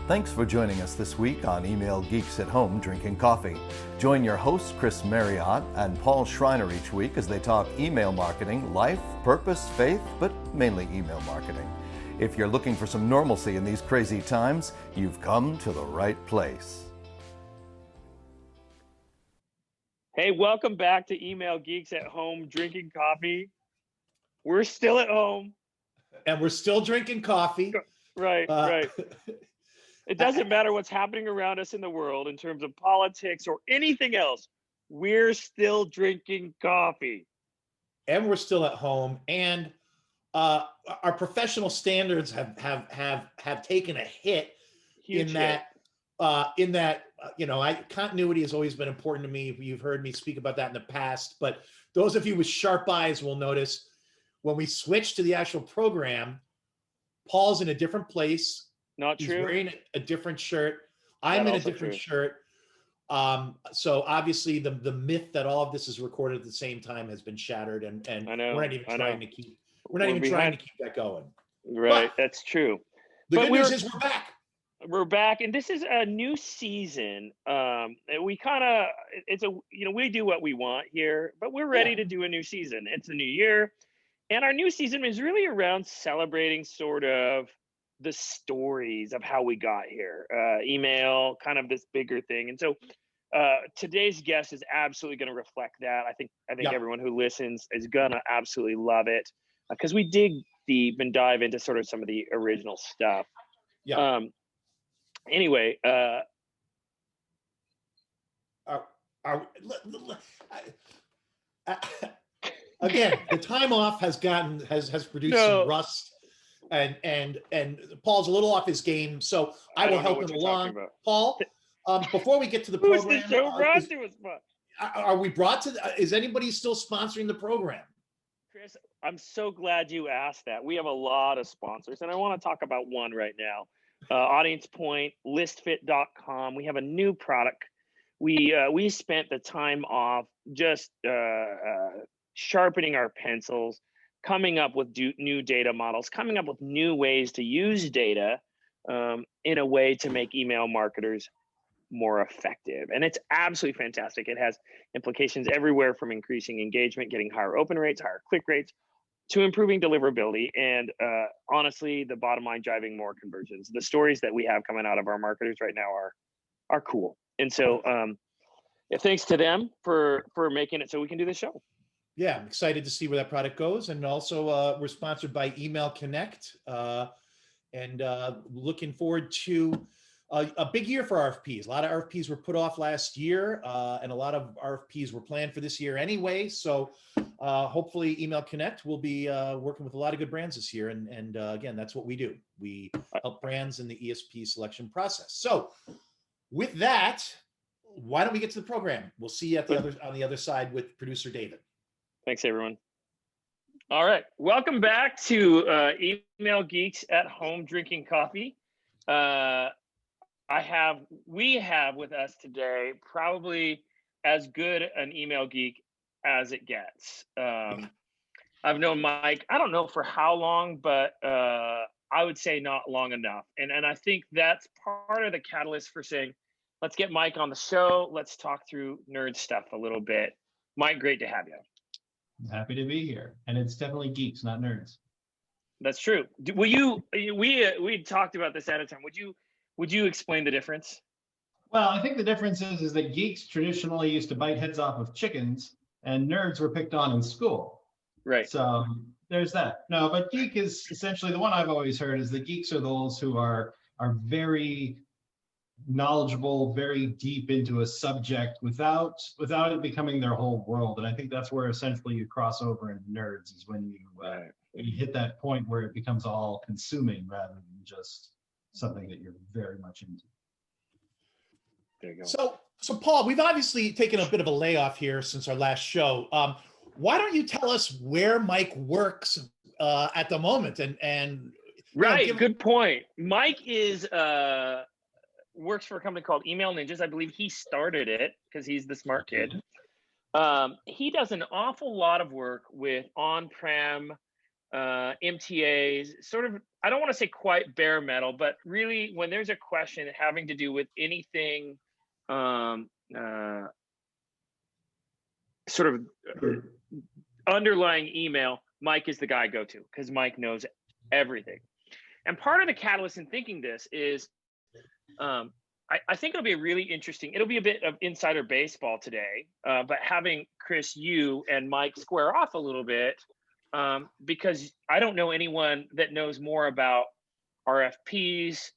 Thanks for joining us this week on Email Geeks at Home Drinking Coffee. Join your hosts Chris Marriott and Paul Schreiner each week as they talk email marketing, life, purpose, faith, but mainly email marketing. If you're looking for some normalcy in these crazy times, you've come to the right place. Hey, welcome back to Email Geeks at Home Drinking Coffee. We're still at home. And we're still drinking coffee. Right. It doesn't matter what's happening around us in the world in terms of politics or anything else. We're still drinking coffee. And we're still at home. And our professional standards have taken a hit. Huge Continuity has always been important to me. You've heard me speak about that in the past, but those of you with sharp eyes will notice when we switch to the actual program, Paul's in a different place. Not He's true. wearing a different shirt. I'm in a different shirt. So obviously the myth that all of this is recorded at the same time has been shattered, and we're not even trying to keep that going. Right, but that's true. The good news is we're back. We're back, and this is a new season. We do what we want here, but we're ready to do a new season. It's a new year, and our new season is really around celebrating sort of the stories of how we got here. Email, kind of this bigger thing, and so today's guest is absolutely going to reflect that. I think everyone who listens is gonna absolutely love it because we dig deep and dive into sort of some of the original stuff. Yeah. Anyway, again, the time off has produced some rust, and Paul's a little off his game, so I will help him along. Paul, before we get to the program, who's the show brought to us? Are we brought to? Is anybody still sponsoring the program? Chris, I'm so glad you asked that. We have a lot of sponsors, and I want to talk about one right now. Audience Point, listfit.com. We have a new product. We spent the time off just sharpening our pencils, coming up with new data models, coming up with new ways to use data in a way to make email marketers more effective. And it's absolutely fantastic. It has implications everywhere from increasing engagement, getting higher open rates, higher click rates, to improving deliverability, and honestly, the bottom line, driving more conversions. The stories that we have coming out of our marketers right now are cool, and so thanks to them for making it so we can do this show. Yeah, I'm excited to see where that product goes, and also we're sponsored by Email Connect, and looking forward to a big year for RFPs. A lot of RFPs were put off last year, and a lot of RFPs were planned for this year anyway. So hopefully Email Connect will be working with a lot of good brands this year. And again, that's what we do. We help brands in the ESP selection process. So with that, why don't we get to the program? We'll see you on the other side with producer David. Thanks, everyone. All right. Welcome back to Email Geeks at Home Drinking Coffee. We have with us today probably as good an email geek as it gets. I've known Mike, I don't know for how long, but I would say not long enough. And I think that's part of the catalyst for saying, let's get Mike on the show. Let's talk through nerd stuff a little bit. Mike, great to have you. Happy to be here. And it's definitely geeks, not nerds. That's true. We talked about this at a time. Would you explain the difference? Well, I think the difference is that geeks traditionally used to bite heads off of chickens, and nerds were picked on in school. Right. So there's that. No, but geek is essentially, the one I've always heard is that geeks are those who are very knowledgeable, very deep into a subject without it becoming their whole world. And I think that's where essentially you cross over into nerds, is when you hit that point where it becomes all consuming rather than just something that you're very much into. There you go. So Paul, we've obviously taken a bit of a layoff here since our last show. Why don't you tell us where Mike works at the moment? And right, good point. Mike is works for a company called Email Ninjas. I believe he started it because he's the smart kid. He does an awful lot of work with on-prem MTAs, sort of, I don't want to say quite bare metal, but really when there's a question having to do with anything sort of underlying email, Mike is the guy I go to because Mike knows everything. And part of the catalyst in thinking this is I think it'll be really interesting. It'll be a bit of insider baseball today, but having Chris, you, and Mike square off a little bit, because I don't know anyone that knows more about RFPs,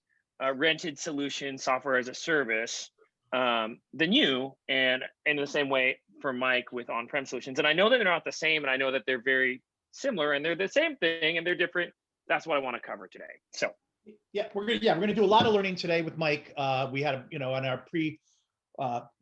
rented solutions, software as a service, than you, and in the same way for Mike with on-prem solutions. And I know that they're not the same, and I know that they're very similar, and they're the same thing, and they're different. That's what I want to cover today. So. Yeah, we're gonna do a lot of learning today with Mike. We had on our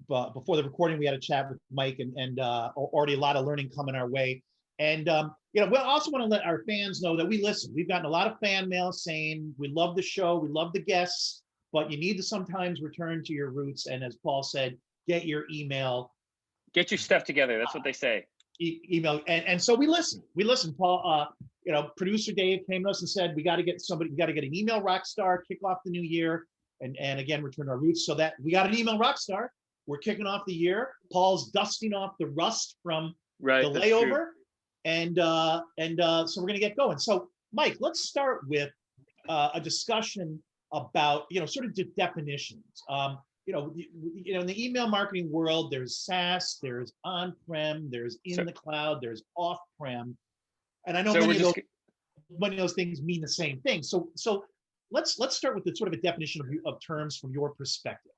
before the recording, we had a chat with Mike, and already a lot of learning coming our way. And we also want to let our fans know that we listen. We've gotten a lot of fan mail saying we love the show, we love the guests, but you need to sometimes return to your roots. And as Paul said, get your email, get your stuff together. That's what they say. Email, and so we listen. Paul. Producer Dave came to us and said, we got to get an email rock star, kick off the new year, and again, return to our roots. So that we got an email rock star. We're kicking off the year. Paul's dusting off the rust from the layover. And so we're going to get going. So Mike, let's start with a discussion about, sort of definitions. In the email marketing world, there's SaaS, there's on-prem, there's in the cloud, there's off-prem. And I know many of those things mean the same thing. So let's start with the sort of a definition of terms from your perspective.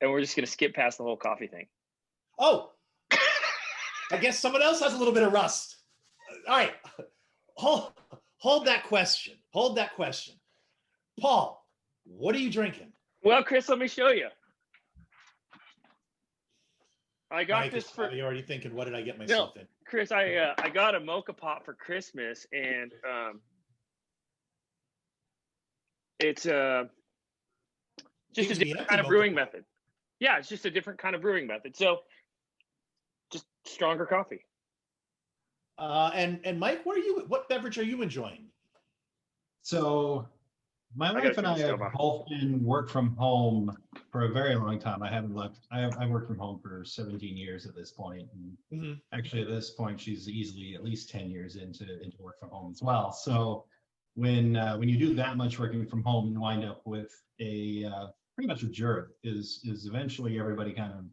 And we're just going to skip past the whole coffee thing. Oh, I guess someone else has a little bit of rust. All right, hold that question. Paul, what are you drinking? Well, Chris, let me show you. I got Mike this for. You're already thinking, what did I get myself in? Chris, I got a mocha pot for Christmas, and it's just a different kind of brewing method. Yeah, it's just a different kind of brewing method. So, just stronger coffee. And Mike, what beverage are you enjoying? So my wife and I have both been work from home for a very long time. I haven't left. I've worked from home for 17 years at this point. And actually, at this point, she's easily at least 10 years into work from home as well. So when you do that much working from home, you wind up with a pretty much a jury. Is eventually everybody kind of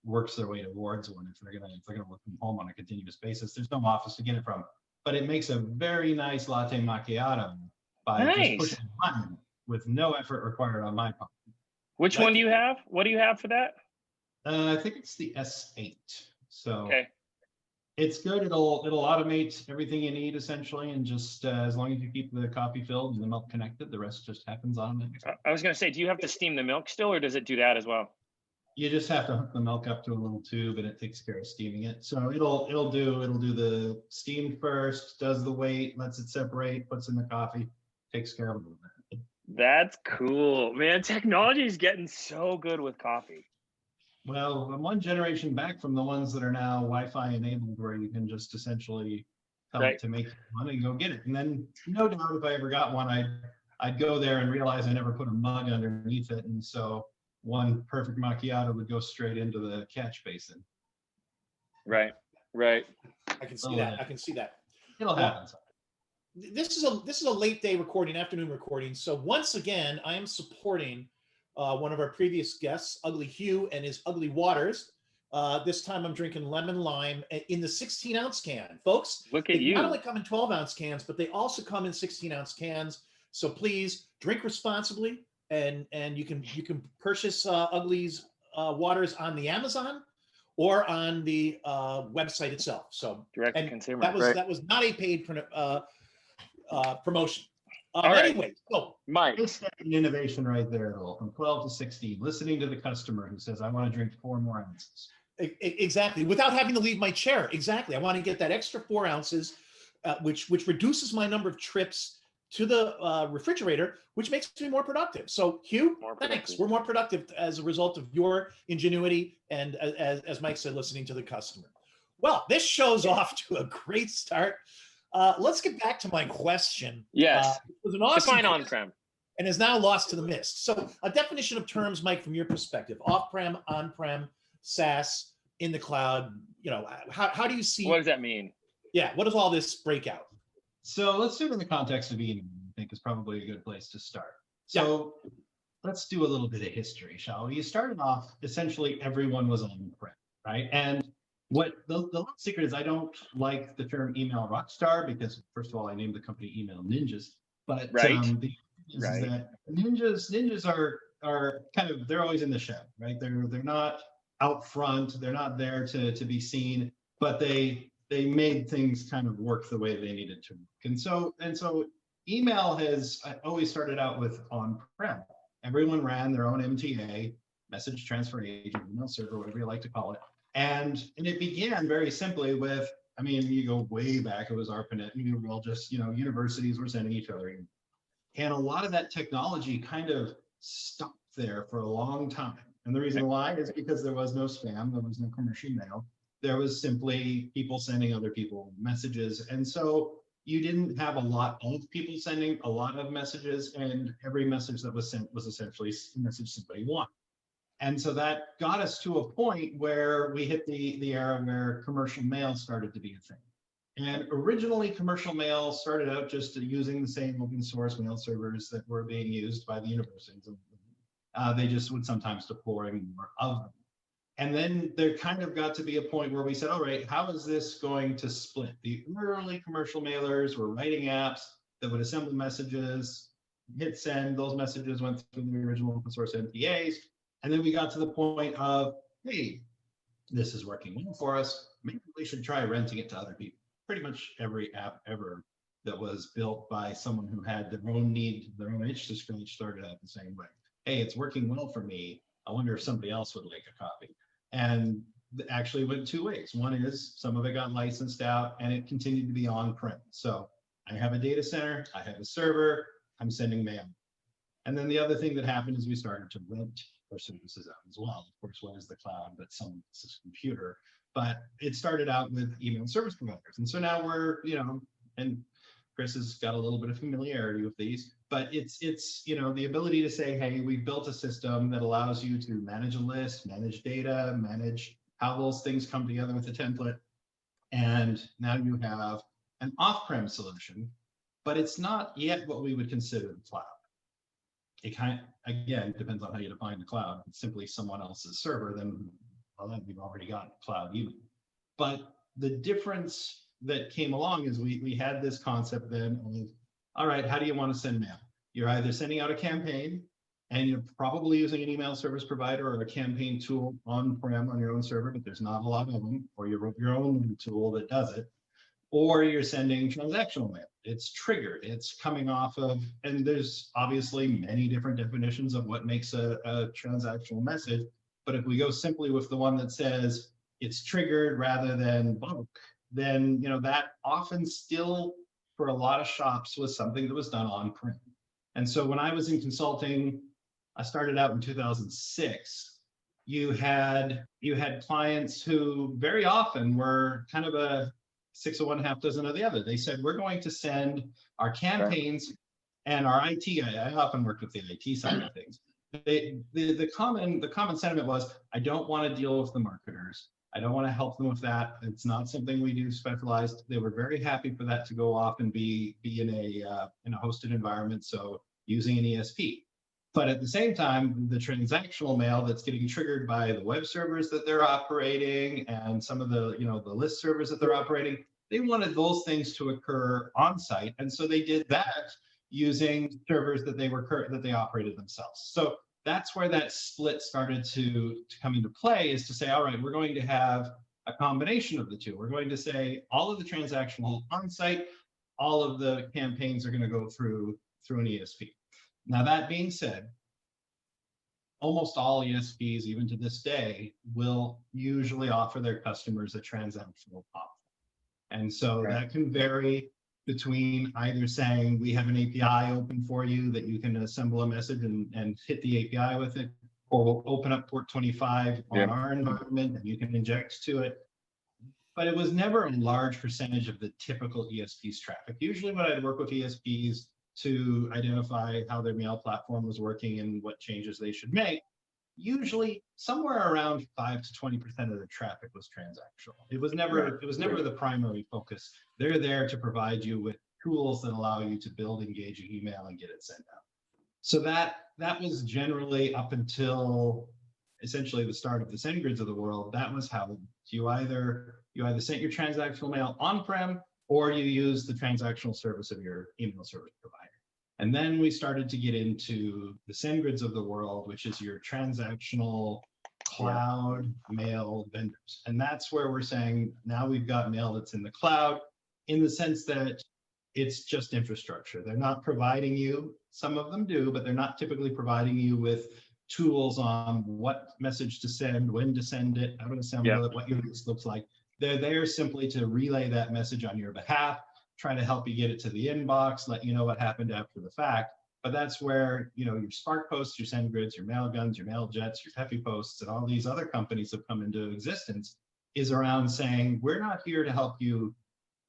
works their way towards one if they're gonna work from home on a continuous basis. There's no office to get it from, but it makes a very nice latte macchiato by just pushing a button with no effort required on my part. Which one do you have? What do you have for that? I think it's the S8. So okay. It's good. It'll automate everything you need essentially, and just as long as you keep the coffee filled and the milk connected, the rest just happens automatically. I was going to say, do you have to steam the milk still, or does it do that as well? You just have to hook the milk up to a little tube, and it takes care of steaming it. So it'll do the steam first, does the weight, lets it separate, puts in the coffee, takes care of it a little bit. That's cool, man. Technology is getting so good with coffee. Well, I'm one generation back from the ones that are now Wi-Fi enabled, where you can just essentially tell it to make one and go get it. And then, no doubt, if I ever got one, I'd go there and realize I never put a mug underneath it, and so one perfect macchiato would go straight into the catch basin. Right. I can see that. It'll happen. This is a late day recording, afternoon recording. So once again, I am supporting one of our previous guests, Ugly Hugh, and his Ugly Waters. This time I'm drinking lemon lime in the 16-ounce can. Folks, look at you. They not only come in 12-ounce cans, but they also come in 16-ounce cans. So please drink responsibly, and you can purchase Ugly's Waters on the Amazon or on the website itself. So direct to consumer. That was not a paid promotion. Anyway, so Mike, it's an innovation right there, though. From 12 to 16, listening to the customer who says, "I want to drink 4 more ounces." Exactly, without having to leave my chair. Exactly, I want to get that extra 4 ounces, which reduces my number of trips to the refrigerator, which makes me more productive. So, Hugh, thanks. We're more productive as a result of your ingenuity and, as Mike said, listening to the customer. Well, this show's off to a great start. Let's get back to my question. Yes. It was an awesome Define question on-prem. and is now lost to the mist. So a definition of terms, Mike, from your perspective: off-prem, on-prem, SaaS, in the cloud. How do you see? What does that mean? Yeah, what does all this break out? So let's do it in the context of email. I think is probably a good place to start. So let's do a little bit of history, shall we? You started off, essentially everyone was on-prem, right? And what the little secret is, I don't like the term email rockstar because, first of all, I named the company Email Ninjas. But the is that ninjas are kind of, they're always in the shed, right? They're not out front, they're not there to be seen, but they made things kind of work the way they needed to work. And so email has always started out with on-prem. Everyone ran their own MTA, message transfer agent, email server, whatever you like to call it. And it began very simply with, I mean, you go way back, it was ARPANET, and we were all just, universities were sending each other. And a lot of that technology kind of stopped there for a long time. And the reason why is because there was no spam, there was no commercial mail. There was simply people sending other people messages. And so you didn't have a lot of people sending a lot of messages, and every message that was sent was essentially a message somebody wanted. And so that got us to a point where we hit the era where commercial mail started to be a thing. And originally, commercial mail started out just using the same open source mail servers that were being used by the universities. They just would sometimes deploy more of them. And then there kind of got to be a point where we said, all right, how is this going to split? The early commercial mailers were writing apps that would assemble messages, hit send, those messages went through the original open source MTAs. And then we got to the point of, hey, this is working well for us. Maybe we should try renting it to other people. Pretty much every app ever that was built by someone who had their own need, their own itch to scratch started out the same way. Hey, it's working well for me. I wonder if somebody else would like a copy. And actually went two ways. One is some of it got licensed out and it continued to be on-prem. So I have a data center, I have a server, I'm sending mail. And then the other thing that happened is we started to rent our services out as well. Of course, what is the cloud but someone else's computer? But it started out with email service providers. And so now we're, and Chris has got a little bit of familiarity with these, but it's the ability to say, hey, we've built a system that allows you to manage a list, manage data, manage how those things come together with a template. And now you have an off-prem solution, but it's not yet what we would consider the cloud. It kind of, again, depends on how you define the cloud. If it's simply someone else's server, then we've already got cloud even. But the difference that came along is we had this concept then of, all right, how do you want to send mail? You're either sending out a campaign and you're probably using an email service provider or a campaign tool on-prem on your own server, but there's not a lot of them, or you wrote your own tool that does it, or you're sending transactional mail. It's triggered, it's coming off of, and there's obviously many different definitions of what makes a transactional message. But if we go simply with the one that says it's triggered rather than bulk, then that often still, for a lot of shops, was something that was done on-prem. And so when I was in consulting, I started out in 2006. You had clients who very often were kind of a 6 of one, half dozen of the other. They said, we're going to send our campaigns and our IT. I often worked with the IT side of things. The common sentiment was, I don't want to deal with the marketers. I don't want to help them with that. It's not something we do specialized. They were very happy for that to go off and be in a hosted environment, so using an ESP. But at the same time, the transactional mail that's getting triggered by the web servers that they're operating and some of the the list servers that they're operating, they wanted those things to occur on site, and so they did that using servers that they operated themselves. So that's where that split started to come into play, is to say, all right, we're going to have a combination of the two. We're going to say all of the transactional on-site, all of the campaigns are going to go through an ESP. Now, that being said, almost all ESPs, even to this day, will usually offer their customers a transactional offer. And so that can vary between either saying we have an API open for you that you can assemble a message and hit the API with it, or we'll open up port 25 on our environment and you can inject to it. but it was never a large percentage of the typical ESP's traffic. Usually when I'd work with ESPs to identify how their mail platform was working and what changes they should make, usually somewhere around 5 to 20% of the traffic was transactional. It was never the primary focus. They're there to provide you with tools that allow you to build engaging email and get it sent out. So that was generally up until essentially the start of the SendGrids of the world. That was how you either sent your transactional mail on-prem or you used the transactional service of your email service provider. And then we started to get into the SendGrids of the world, which is your transactional cloud mail vendors. And that's where we're saying now we've got mail that's in the cloud, in the sense that it's just infrastructure. They're not providing you, some of them do, but they're not typically providing you with tools on what message to send, when to send it, how to assemble it, what your list looks like. They're there simply to relay that message on your behalf, try to help you get it to the inbox, let you know what happened after the fact. But that's where, you know, your Spark Posts, your SendGrids, your Mailguns, your Mailjets, your Peppy Posts, and all these other companies have come into existence, is around saying, we're not here to help you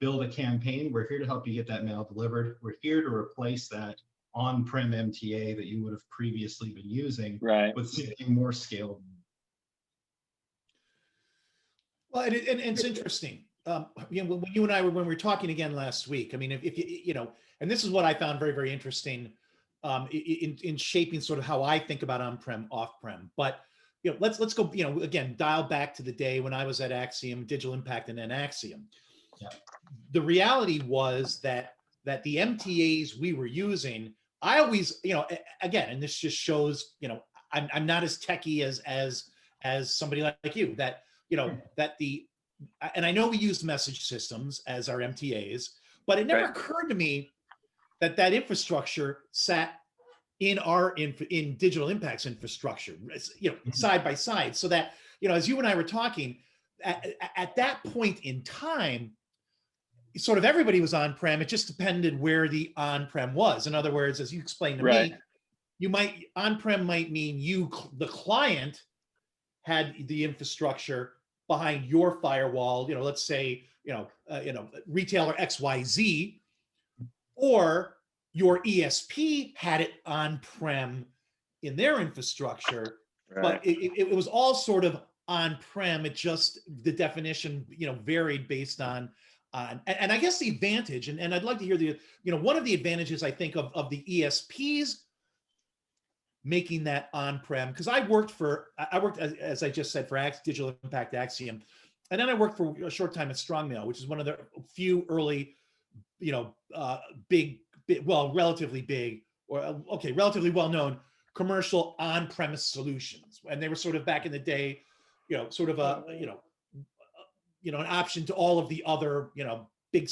build a campaign. We're here to help you get that mail delivered. We're here to replace that on-prem MTA that you would have previously been using with something more scaled. Well, and it's interesting. You know, when you and I when we were talking again last week, I mean, if you know, and this is what I found very, very interesting in shaping sort of how I think about on-prem, off-prem. But you know, let's go, you know, again, dial back to the day when I was at Axiom, Digital Impact, and then Axiom. Yeah. The reality was that the MTAs we were using, I always, you know, again, and this just shows, you know, I'm not as techie as somebody like you, that, you know, that and I know we used message systems as our MTAs, but it never occurred to me that infrastructure sat in in Digital Impact's infrastructure, you know, side by side, so that, you know, as you and I were talking, at that point in time, sort of everybody was on-prem. It just depended where the on-prem was. In other words, as you explained to me, on-prem might mean the client, had the infrastructure behind your firewall. You know, let's say, retailer XYZ, or your ESP had it on-prem in their infrastructure, but it was all sort of on-prem. It just, the definition, you know, varied based on and I guess the advantage, and I'd like to hear one of the advantages I think of the ESPs making that on-prem, because I worked as I just said for Digital Impact Axiom, and then I worked for a short time at StrongMail, which is one of the few early, relatively big, or relatively well-known commercial on-premise solutions, and they were sort of back in the day, sort of an option to all of the other, big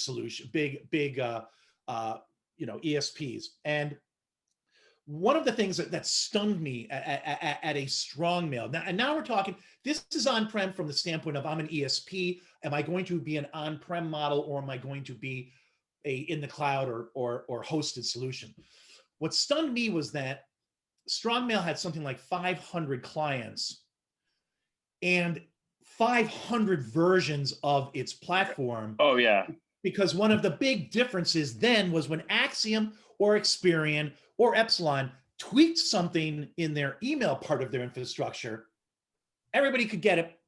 ESPs. And one of the things that stunned me at a StrongMail, now we're talking, this is on-prem from the standpoint of, I'm an ESP. Am I going to be an on-prem model, or am I going to be in the cloud or hosted solution? What stunned me was that StrongMail had something like 500 clients and 500 versions of its platform. Oh yeah. Because one of the big differences then was when Axiom or Experian or Epsilon tweaked something in their email part of their infrastructure, everybody could get it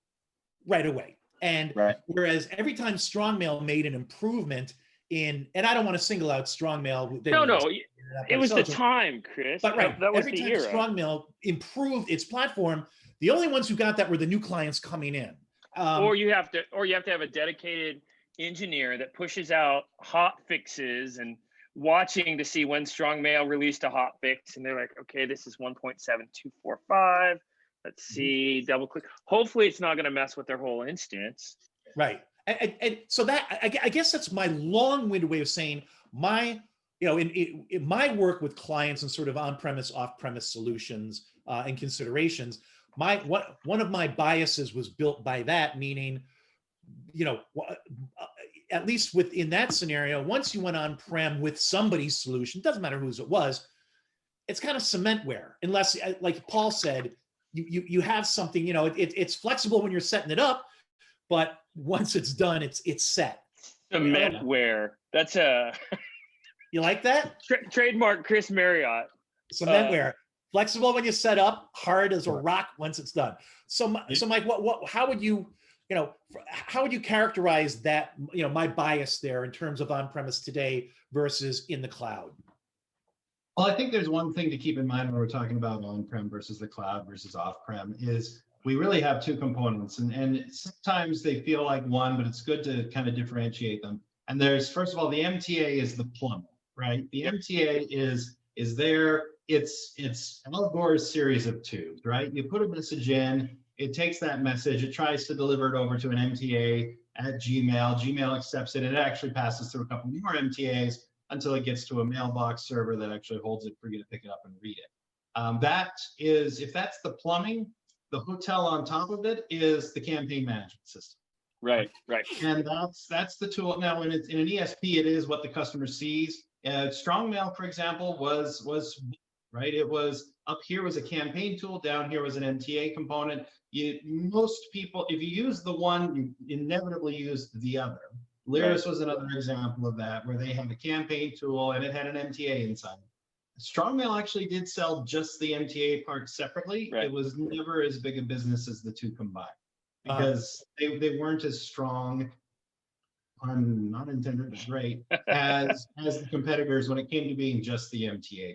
right away. And whereas every time StrongMail made an improvement and I don't want to single out StrongMail. It was the time, Chris. But that was every the time era. StrongMail improved its platform, the only ones who got that were the new clients coming in. Or you have to have a dedicated engineer that pushes out hot fixes and watching to see when StrongMail released a hot fix, and they're like, okay, this is 1.7245. Let's see, double click. Hopefully it's not going to mess with their whole instance. Right. And so that, I guess that's my long-winded way of saying in my work with clients and sort of on-premise, off-premise solutions and considerations, one of my biases was built by that, meaning, at least within that scenario, once you went on-prem with somebody's solution, doesn't matter whose it was, it's kind of cementware, unless, like Paul said, you have something, it's flexible when you're setting it up, but once it's done, it's set. Cementware. That's a You like that? trademark Chris Marriott. Cementware. Flexible when you set up, hard as a rock once it's done. So Mike, how would you, how would you characterize that, my bias there in terms of on-premise today versus in the cloud? Well, I think there's one thing to keep in mind when we're talking about on-prem versus the cloud versus off-prem is we really have two components, and sometimes they feel like one, but it's good to kind of differentiate them. And there's, first of all, the MTA is the plumber, right? The MTA is there. It's Al Gore's series of tubes, right? You put a message in, it takes that message, it tries to deliver it over to an MTA at Gmail. Gmail accepts it, and it actually passes through a couple more MTAs until it gets to a mailbox server that actually holds it for you to pick it up and read it. That is, if that's the plumbing, the hotel on top of it is the campaign management system. Right. And that's the tool. Now, in an ESP, it is what the customer sees. StrongMail, for example, was right. It was up here was a campaign tool, down here was an MTA component. Most people, if you use the one, you inevitably use the other. Lyris was another example of that, where they had a campaign tool and it had an MTA inside. StrongMail actually did sell just the MTA part separately. It was never as big a business as the two combined because they weren't as strong, pun not intended, but great, as the competitors when it came to being just the MTA,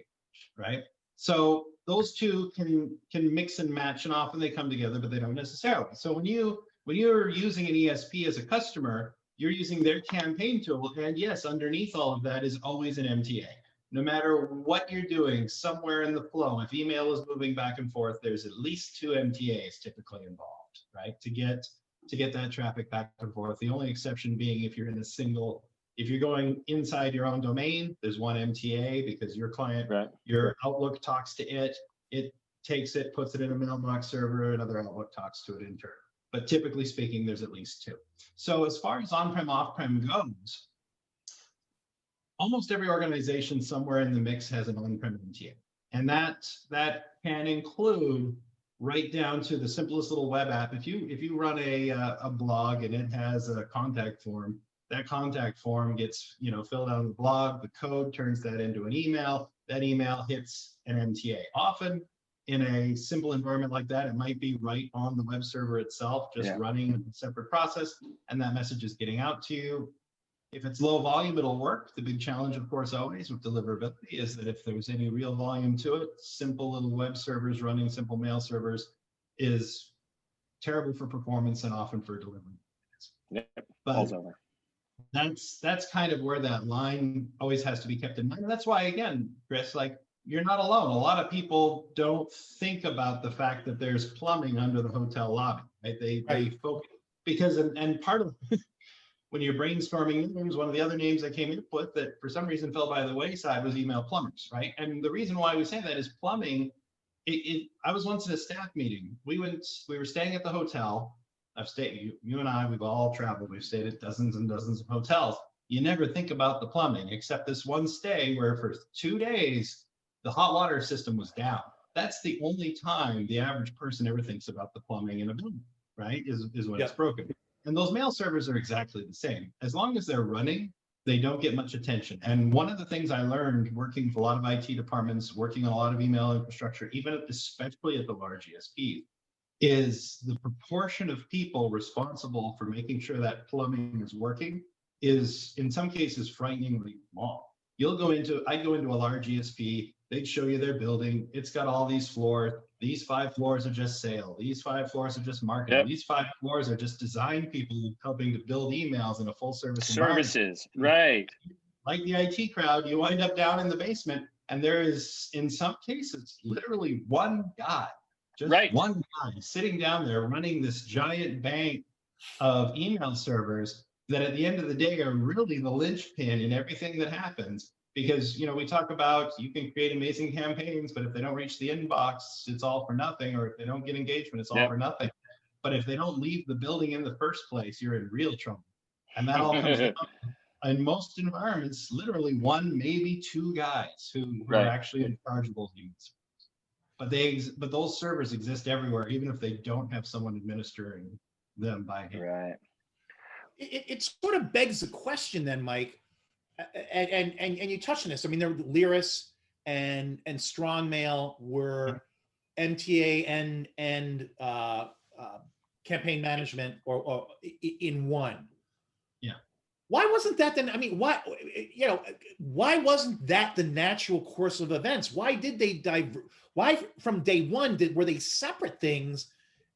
right? So those two can mix and match, and often they come together, but they don't necessarily. So when you're using an ESP as a customer, you're using their campaign tool, and yes, underneath all of that is always an MTA. No matter what you're doing, somewhere in the flow, if email is moving back and forth, there's at least two MTAs typically involved, right? To get that traffic back and forth. The only exception being if you're going inside your own domain, there's one MTA because your client, your Outlook talks to it, it takes it, puts it in a mailbox server, another Outlook talks to it in turn. But typically speaking, there's at least two. So as far as on-prem, off-prem goes, almost every organization somewhere in the mix has an on-prem MTA. And that can include right down to the simplest little web app. If you run a blog and it has a contact form, that contact form gets filled out on the blog, the code turns that into an email, that email hits an MTA. Often in a simple environment like that, it might be right on the web server itself, just running a separate process, and that message is getting out to you. If it's low volume, it'll work. The big challenge, of course, always with deliverability is that if there's any real volume to it, simple little web servers running simple mail servers is terrible for performance and often for delivery. But that's kind of where that line always has to be kept in mind. And that's why, again, Chris, you're not alone. A lot of people don't think about the fact that there's plumbing under the hotel lobby, right? They focus because, and part of when you're brainstorming names, one of the other names I came up with that for some reason fell by the wayside was email plumbers, right? And the reason why we say that is plumbing. I was once in a staff meeting. We were staying at the hotel. You and I, we've all traveled. We've stayed at dozens and dozens of hotels. You never think about the plumbing, except this one stay where for 2 days, the hot water system was down. That's the only time the average person ever thinks about the plumbing in a building, right? Is when it's broken. And those mail servers are exactly the same. As long as they're running, they don't get much attention. And one of the things I learned working with a lot of IT departments, working on a lot of email infrastructure, especially at the large ESPs, is the proportion of people responsible for making sure that plumbing is working is in some cases frighteningly small. I'd go into a large ESP, they'd show you their building. It's got all these floors. These 5 floors are just sale. These 5 floors are just marketing. These 5 floors are just design people helping to build emails in a full service services, right? Like the IT crowd, you wind up down in the basement, and there is, in some cases, literally one guy, one guy sitting down there running this giant bank of email servers that at the end of the day are really the linchpin in everything that happens. Because, we talk about you can create amazing campaigns, but if they don't reach the inbox, it's all for nothing. Or if they don't get engagement, it's all for nothing. But if they don't leave the building in the first place, you're in real trouble. And that all comes down, in most environments, literally 1, maybe 2 guys who are actually in charge of those units. But those servers exist everywhere, even if they don't have someone administering them by hand. Right. it sort of begs the question then, Mike, and you touched on this. I mean, there Lyris and Strong Mail were MTA and campaign management or in one. Yeah. Why wasn't that then? I mean, why wasn't that the natural course of events? Why did they why from day one were they separate things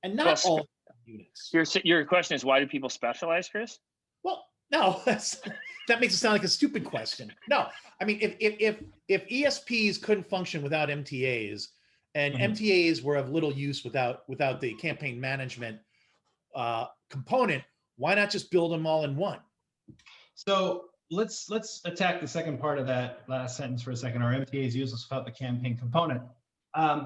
and not all units? Your question is, why do people specialize, Chris? Well, no, that makes it sound like a stupid question. No, I mean, if ESPs couldn't function without MTAs, and MTAs were of little use without the campaign management component, why not just build them all in one? So let's attack the second part of that last sentence for a second. Our MTAs useless without the campaign component.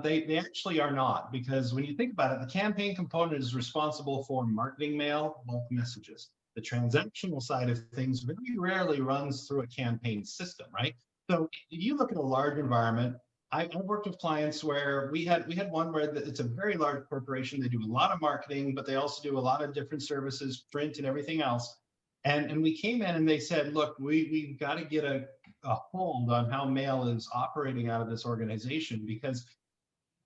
They actually are not, because when you think about it, the campaign component is responsible for marketing mail, bulk messages. The transactional side of things very rarely runs through a campaign system, right? So if you look at a large environment, I've worked with clients where we had one where it's a very large corporation. They do a lot of marketing, but they also do a lot of different services, print and everything else. And we came in and they said, look, we've got to get a hold on how mail is operating out of this organization, because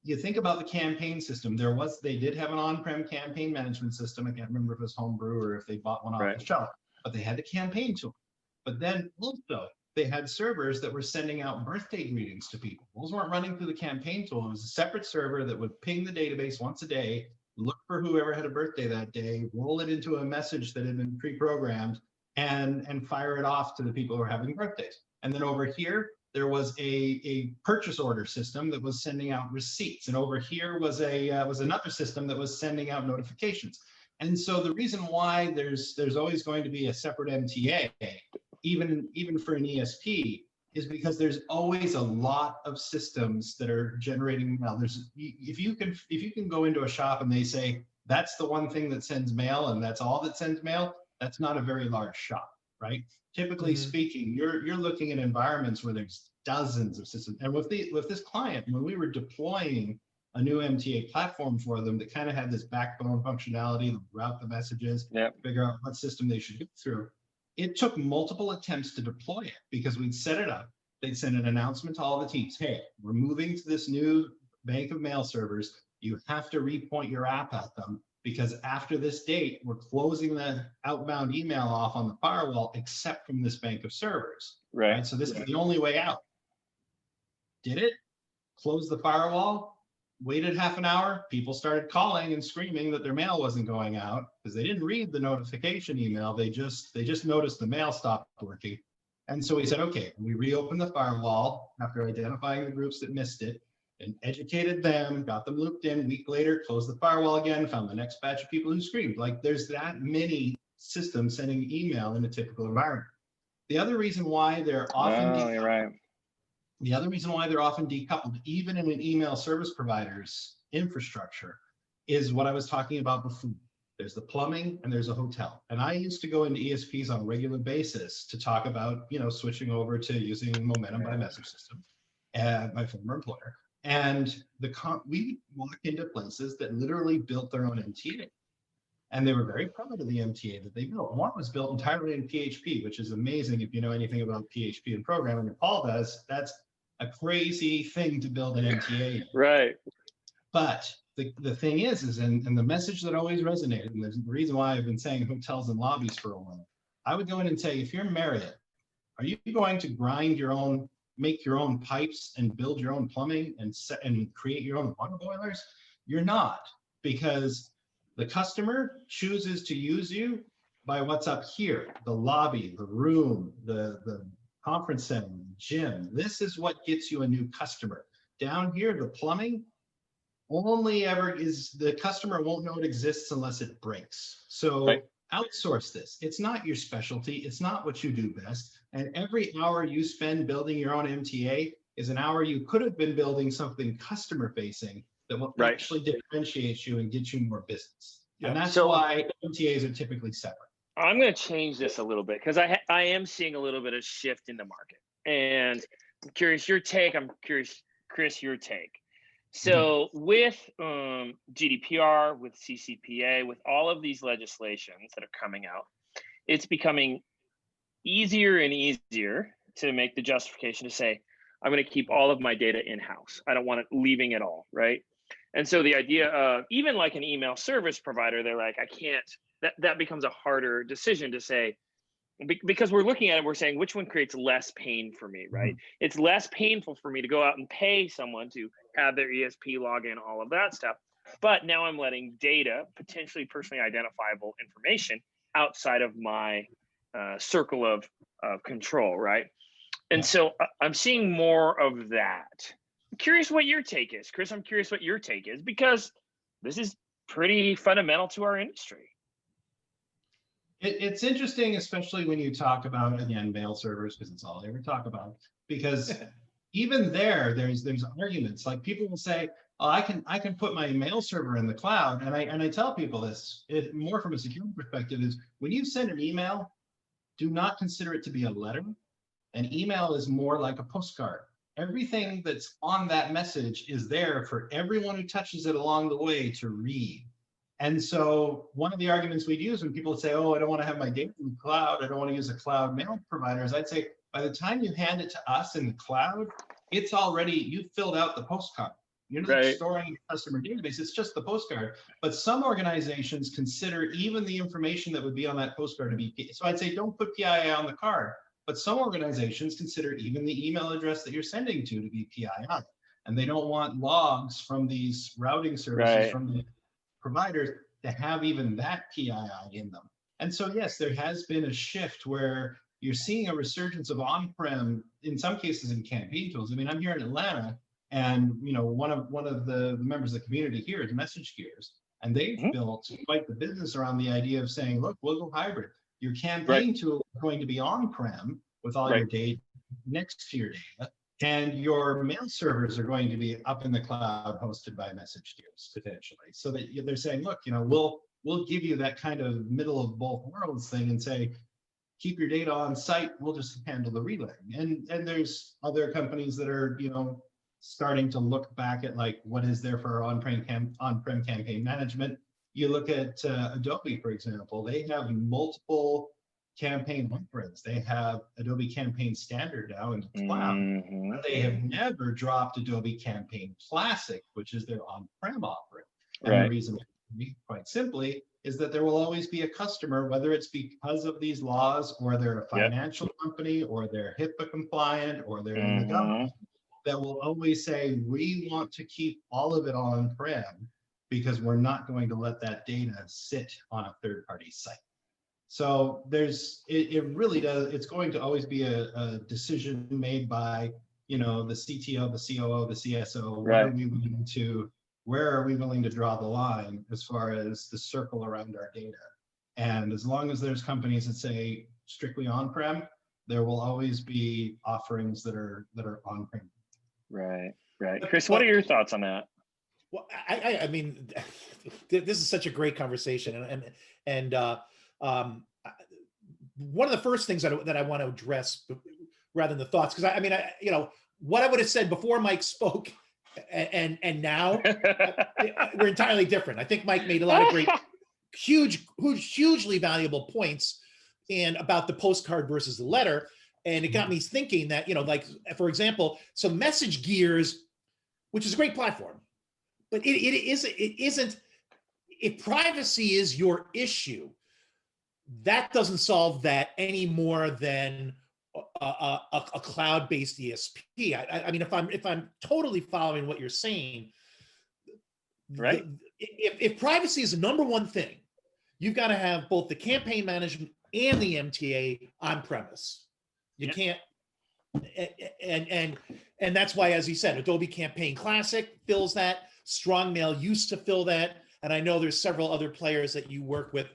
you think about the campaign system. They did have an on-prem campaign management system. I can't remember if it was homebrew or if they bought one off the shelf, but they had the campaign tool. But then also they had servers that were sending out birthday greetings to people. Those weren't running through the campaign tool. It was a separate server that would ping the database once a day, look for whoever had a birthday that day, roll it into a message that had been pre-programmed, and fire it off to the people who are having birthdays. And then over here, there was a purchase order system that was sending out receipts. And over here was another system that was sending out notifications. And so the reason why there's always going to be a separate MTA, even for an ESP, is because there's always a lot of systems that are generating mail. If you can go into a shop and they say that's the one thing that sends mail and that's all that sends mail, that's not a very large shop, right? Typically speaking, you're looking at environments where there's dozens of systems. And with this client, when we were deploying a new MTA platform for them that kind of had this backbone functionality, route the messages, figure out what system they should go through, it took multiple attempts to deploy it, because we'd set it up. They'd send an announcement to all the teams, hey, we're moving to this new bank of mail servers. You have to repoint your app at them, because after this date, we're closing the outbound email off on the firewall, except from this bank of servers. Right? So this is the only way out. Did it, closed the firewall, waited half an hour, people started calling and screaming that their mail wasn't going out because they didn't read the notification email. They just noticed the mail stopped working. And so we said, okay, we reopened the firewall after identifying the groups that missed it and educated them, got them looped in. A week later, closed the firewall again, found the next batch of people who screamed. Like, there's that many systems sending email in a typical environment. The other reason why they're often the other reason why they're often decoupled, even in an email service provider's infrastructure, is what I was talking about before. There's the plumbing and there's a hotel. And I used to go into ESPs on a regular basis to talk about, switching over to using Momentum by Message System at my former employer. And we walked into places that literally built their own MTA. And they were very proud of the MTA that they built. One was built entirely in PHP, which is amazing if you know anything about PHP and programming, and Paul does. That's a crazy thing to build an MTA. Right. But the thing is and the message that always resonated, and the reason why I've been saying hotels and lobbies for a while, I would go in and say, if you're Marriott, are you going to make your own pipes and build your own plumbing and create your own water boilers? You're not, because the customer chooses to use you by what's up here, the lobby, the room, the conference center, gym. This is what gets you a new customer. Down here, the plumbing only ever is, the customer won't know it exists unless it breaks. So outsource this. It's not your specialty. It's not what you do best. And every hour you spend building your own MTA is an hour you could have been building something customer facing that will actually differentiate you and get you more business. And that's why MTAs are typically separate. I'm going to change this a little bit, because I am seeing a little bit of shift in the market. And I'm curious your take. I'm curious, Chris, your take. So with GDPR, with CCPA, with all of these legislations that are coming out, it's becoming easier and easier to make the justification to say, I'm going to keep all of my data in-house. I don't want it leaving at all, right? And so the idea of even like an email service provider, they're like, I can't, that becomes a harder decision to say, because we're looking at it, we're saying which one creates less pain for me, right? It's less painful for me to go out and pay someone to have their ESP login, all of that stuff. But now I'm letting data, potentially personally identifiable information, outside of my circle of control, right? And so I'm seeing more of that. I'm curious what your take is, Chris. I'm curious what your take is, because this is pretty fundamental to our industry. It's interesting, especially when you talk about, again, mail servers, because it's all they ever talk about. Because even there's arguments. Like people will say, oh, I can put my mail server in the cloud, and I tell people this, more from a security perspective, is when you send an email, do not consider it to be a letter. An email is more like a postcard. Everything that's on that message is there for everyone who touches it along the way to read. And so one of the arguments we'd use when people say, oh, I don't want to have my data in the cloud, I don't want to use a cloud mail provider, is I'd say, by the time you hand it to us in the cloud, it's already, you've filled out the postcard. You're not storing your customer database, it's just the postcard. But some organizations consider even the information that would be on that postcard to be, so I'd say don't put PII on the card, but some organizations consider even the email address that you're sending to be PII. And they don't want logs from these routing services from the providers to have even that PII in them. And so, yes, there has been a shift where you're seeing a resurgence of on-prem, in some cases in campaign tools. I mean, I'm here in Atlanta, and one of the members of the community here is Message Gears, and they've built quite the business around the idea of saying, look, we'll go hybrid. Your campaign tool is going to be on-prem with all your data next to your data, and your mail servers are going to be up in the cloud hosted by Message Gears potentially. So that they're saying, look, we'll give you that kind of middle of both worlds thing and say, keep your data on site, we'll just handle the relaying. And there's other companies that are, starting to look back at like, what is there for on-prem campaign management? You look at Adobe, for example, they have multiple campaign offerings. They have Adobe Campaign Standard now in the cloud. But they have never dropped Adobe Campaign Classic, which is their on-prem offering. And the reason, quite simply, is that there will always be a customer, whether it's because of these laws, or they're a financial company, or they're HIPAA compliant, or they're in the government, that will always say, we want to keep all of it on-prem because we're not going to let that data sit on a third-party site. So it really does, it's going to always be a decision made by, the CTO, the COO, the CSO, where are we willing to draw the line as far as the circle around our data? And as long as there's companies that say strictly on-prem, there will always be offerings that are on-prem. Right. Chris, what are your thoughts on that? Well, I mean, this is such a great conversation, and one of the first things that I want to address, rather than the thoughts, because I mean, what I would have said before Mike spoke, and now we're entirely different. I think Mike made a lot of great, hugely valuable points, and about the postcard versus the letter. And it got me thinking that, like, for example, so Message Gears, which is a great platform, but it isn't, if privacy is your issue, that doesn't solve that any more than a cloud-based ESP. I mean, if I'm totally following what you're saying, right? If privacy is the number one thing, you've got to have both the campaign management and the MTA on premise. You can't, and that's why, as you said, Adobe Campaign Classic fills that. StrongMail used to fill that, and I know there's several other players that you work with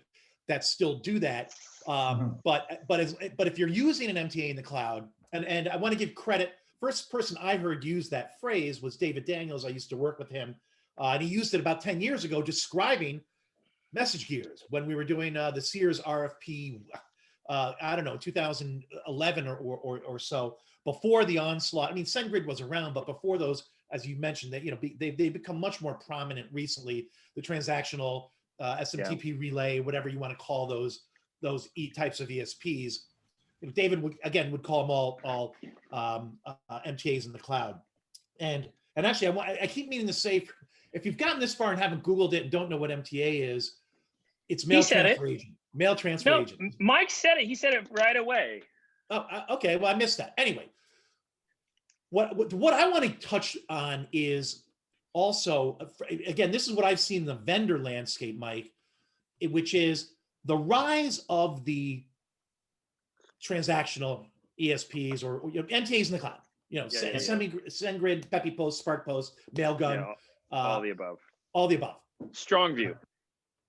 that still do that. But if you're using an MTA in the cloud, and I want to give credit, first person I heard use that phrase was David Daniels. I used to work with him, and he used it about 10 years ago describing Message Gears when we were doing the Sears RFP. I don't know, 2011 or so, before the onslaught. I mean, SendGrid was around, but before those, as you mentioned, that they've become much more prominent recently. The transactional SMTP relay, whatever you want to call those those types of ESPs. David would call them all MTAs in the cloud. And actually, I keep meaning to say, if you've gotten this far and haven't Googled it and don't know what MTA is, it's mail transfer agent. Mail transfer agent. Mike said it. He said it right away. Oh, okay. Well, I missed that. Anyway, what I want to touch on is also, again, this is what I've seen in the vendor landscape, Mike, which is the rise of the transactional ESPs or MTAs in the cloud. SendGrid, Peppy Post, Spark Post, Mailgun, all the above. All the above. Strong view.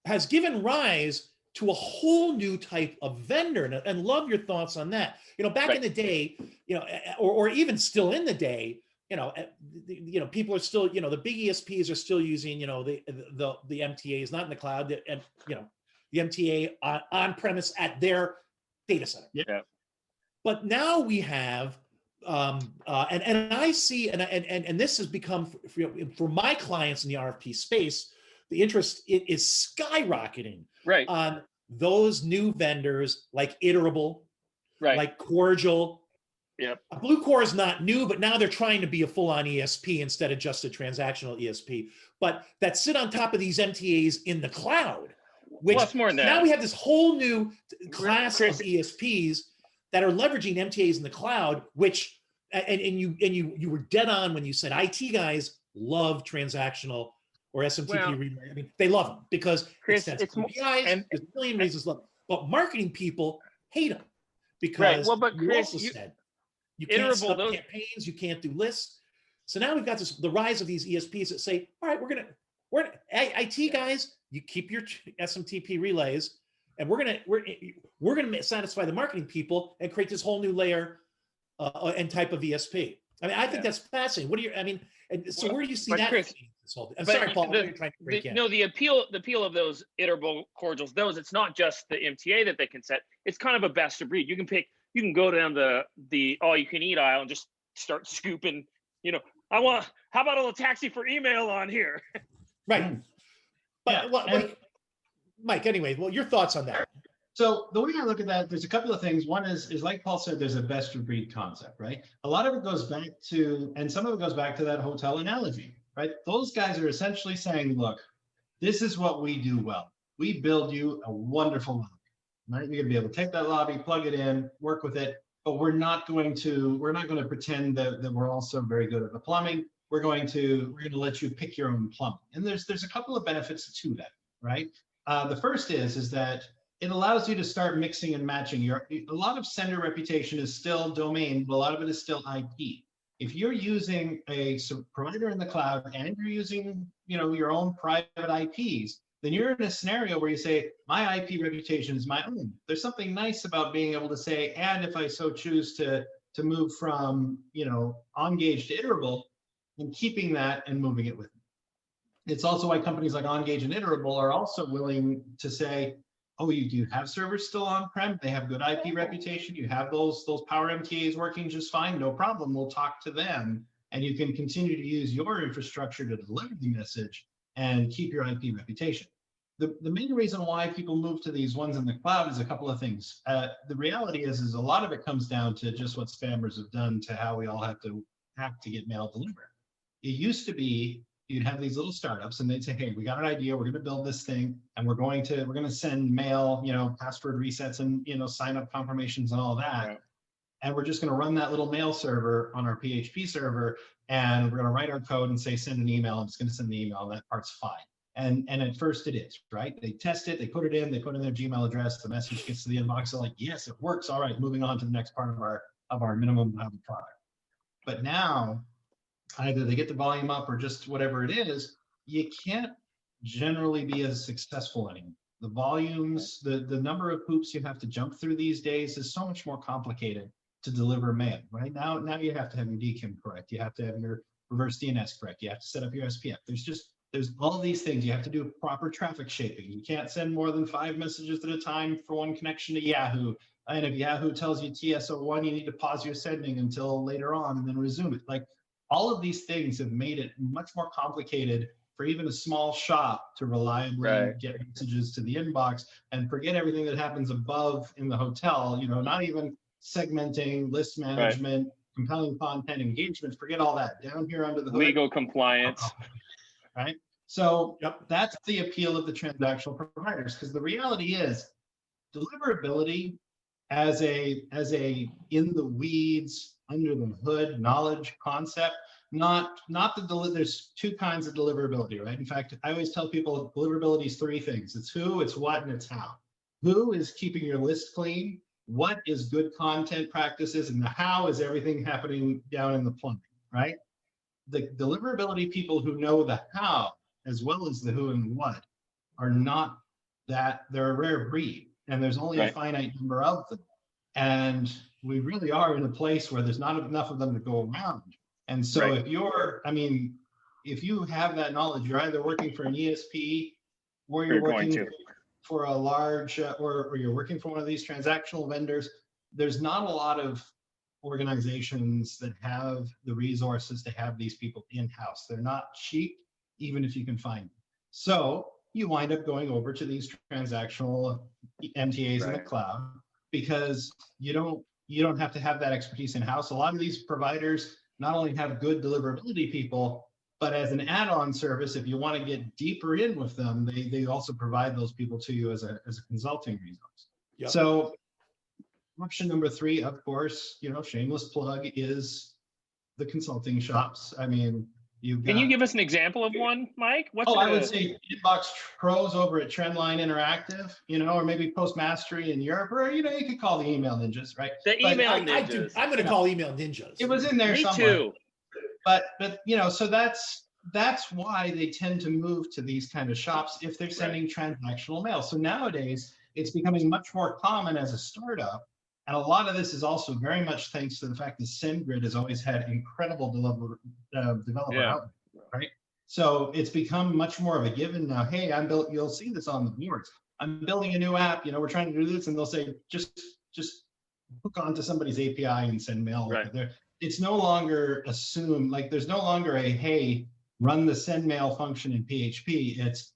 Has given rise to a whole new type of vendor, and love your thoughts on that. Back in the day, or even still in the day, people are still, the big ESPs are still using, the MTAs, not in the cloud, the MTA on premise at their data center. Yeah. But now we have, and I see, and this has become for my clients in the RFP space, the interest is skyrocketing on those new vendors like Iterable, like Cordial. Yeah. Blue Core is not new, but now they're trying to be a full-on ESP instead of just a transactional ESP. But that sit on top of these MTAs in the cloud, which more than that. Now we have this whole new class of ESPs that are leveraging MTAs in the cloud, which and you were dead on when you said IT guys love transactional or SMTP relay. I mean, they love them because Chris, it's APIs. and there's a million reasons to love them. But marketing people hate them because but you Chris, also said you can't stop campaigns, you can't do lists. So now we've got the rise of these ESPs that say, all right, we're IT guys, you keep your SMTP relays, and we're gonna satisfy the marketing people and create this whole new layer and type of ESP. I mean, I think that's fascinating. What do you? So where do you see that? Chris, I'm sorry, Paul. What are you trying to break in? No, the appeal of those Iterable cordials, it's not just the MTA that they can set. It's kind of a best of breed. You can go down the all you can eat aisle and just start scooping. How about a little taxi for email on here? Right. But Mike, anyway, your thoughts on that? So the way I look at that, there's a couple of things. One is like Paul said, there's a best of breed concept, right? A lot of it goes back to, and some of it goes back to that hotel analogy, right? Those guys are essentially saying, look, this is what we do well. We build you a wonderful lobby, right? You're gonna be able to take that lobby, plug it in, work with it, but we're not going to pretend that we're also very good at the plumbing. We're going to let you pick your own plumbing. And there's a couple of benefits to that, right? The first is that it allows you to start mixing and matching. A lot of sender reputation is still domain, but a lot of it is still IP. If you're using a provider in the cloud and you're using your own private IPs, then you're in a scenario where you say, my IP reputation is my own. There's something nice about being able to say, and if I so choose to move from OnGage to Iterable, and keeping that and moving it with me. It's also why companies like OnGage and Iterable are also willing to say, oh, you do have servers still on-prem, they have good IP reputation, you have those Power MTAs working just fine, no problem, we'll talk to them, and you can continue to use your infrastructure to deliver the message and keep your IP reputation. The main reason why people move to these ones in the cloud is a couple of things. The reality is a lot of it comes down to just what spammers have done to how we all have to get mail delivered. It used to be you'd have these little startups and they'd say, hey, we got an idea, we're going to build this thing, and we're going to send mail, password resets and sign up confirmations and all that. Right. And we're just going to run that little mail server on our PHP server, and we're going to write our code and say send an email, and it's going to send the email, and that part's fine. And at first it is, right? They test it, they put it in their Gmail address, the message gets to the inbox, they're like, yes, it works. All right, moving on to the next part of our minimum viable product. But now, either they get the volume up or just whatever it is, you can't generally be as successful anymore. The volumes, the number of hoops you have to jump through these days is so much more complicated to deliver mail, right? Now you have to have your DKIM correct. You have to have your reverse DNS correct. You have to set up your SPF. There's all these things. You have to do proper traffic shaping. You can't send more than 5 messages at a time for one connection to Yahoo. And if Yahoo tells you TSO1, you need to pause your sending until later on and then resume it. Like, all of these things have made it much more complicated for even a small shop to reliably Right. get messages to the inbox, and forget everything that happens above in the hotel, not even segmenting, list management, compelling content, engagement, forget all that. Down here under the hood, Legal compliance. right? So Yep. that's the appeal of the transactional providers, because the reality is deliverability as a in the weeds, under the hood knowledge concept, not there's two kinds of deliverability, right? In fact, I always tell people deliverability is three things. It's who, it's what, and it's how. Who is keeping your list clean? What is good content practices? And the how is everything happening down in the plumbing, right? The deliverability people who know the how as well as the who and the what are not that, they're a rare breed, and there's only a finite number of them. And we really are in a place where there's not enough of them to go around. And so if if you have that knowledge, you're either working for an ESP or you're working for a large, or you're working for one of these transactional vendors. There's not a lot of organizations that have the resources to have these people in-house. They're not cheap, even if you can find them. So you wind up going over to these transactional MTAs in the cloud, because you don't have to have that expertise in-house. A lot of these providers not only have good deliverability people, but as an add-on service, if you want to get deeper in with them, they also provide those people to you as a consulting resource. Yep. So option number three, of course, shameless plug, is the consulting shops. I mean, Can you give us an example of one, Mike? I would say Inbox Pros over at Trendline Interactive, or maybe Postmastery in Europe, or you could call the email ninjas, right? The email ninjas. I'm going to call email ninjas. It was in there Me somewhere. too. But so that's why they tend to move to these kind of shops if they're sending transactional mail. So nowadays it's becoming much more common as a startup. And a lot of this is also very much thanks to the fact that SendGrid has always had incredible developer output, right? So it's become much more of a given now. Hey, you'll see this on the boards. I'm building a new app, we're trying to do this, and they'll say, just hook onto somebody's API and send mail over there. It's no longer assumed, like there's no longer a, hey, run the send mail function in PHP. It's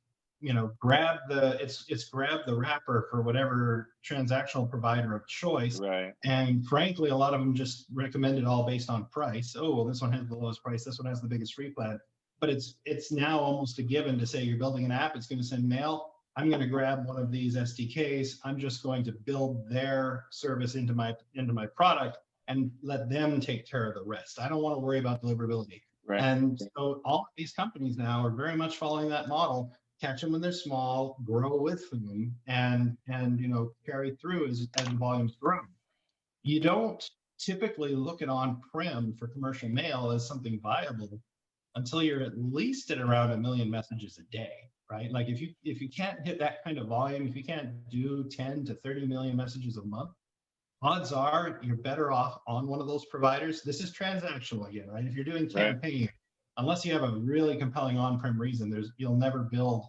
grab the wrapper for whatever transactional provider of choice. Right. And frankly, a lot of them just recommend it all based on price. Oh, well, this one has the lowest price. This one has the biggest free plan. But it's now almost a given to say you're building an app. It's going to send mail. I'm going to grab one of these SDKs. I'm just going to build their service into my product and let them take care of the rest. I don't want to worry about deliverability. Right. And so all of these companies now are very much following that model. Catch them when they're small, grow with them, and carry through as the volumes grow. You don't typically look at on-prem for commercial mail as something viable until you're at least at around 1 million messages a day, right? Like if you can't hit that kind of volume, if you can't do 10 to 30 million messages a month, odds are you're better off on one of those providers. This is transactional again, right? If you're doing campaign, unless you have a really compelling on-prem reason, you'll never build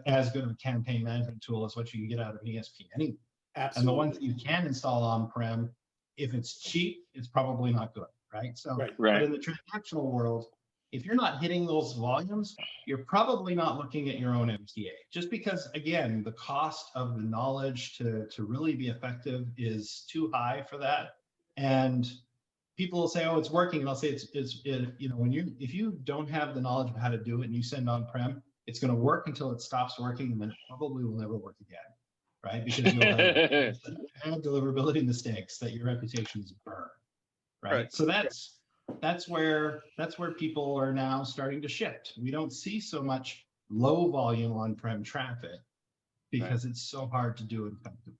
as good of a campaign management tool as what you can get out of an ESP anyway. Absolutely. And the ones that you can install on-prem, if it's cheap, it's probably not good, right? So, but in the transactional world, if you're not hitting those volumes, you're probably not looking at your own MTA. Just because, again, the cost of the knowledge to really be effective is too high for that. And people will say, "Oh, it's working," and I'll say, if you don't have the knowledge of how to do it and you send on-prem, it's going to work until it stops working, and then it probably will never work again, right? Because you'll have deliverability mistakes that your reputations burn, right? So that's where people are now starting to shift. We don't see so much low volume on-prem traffic because it's so hard to do effectively.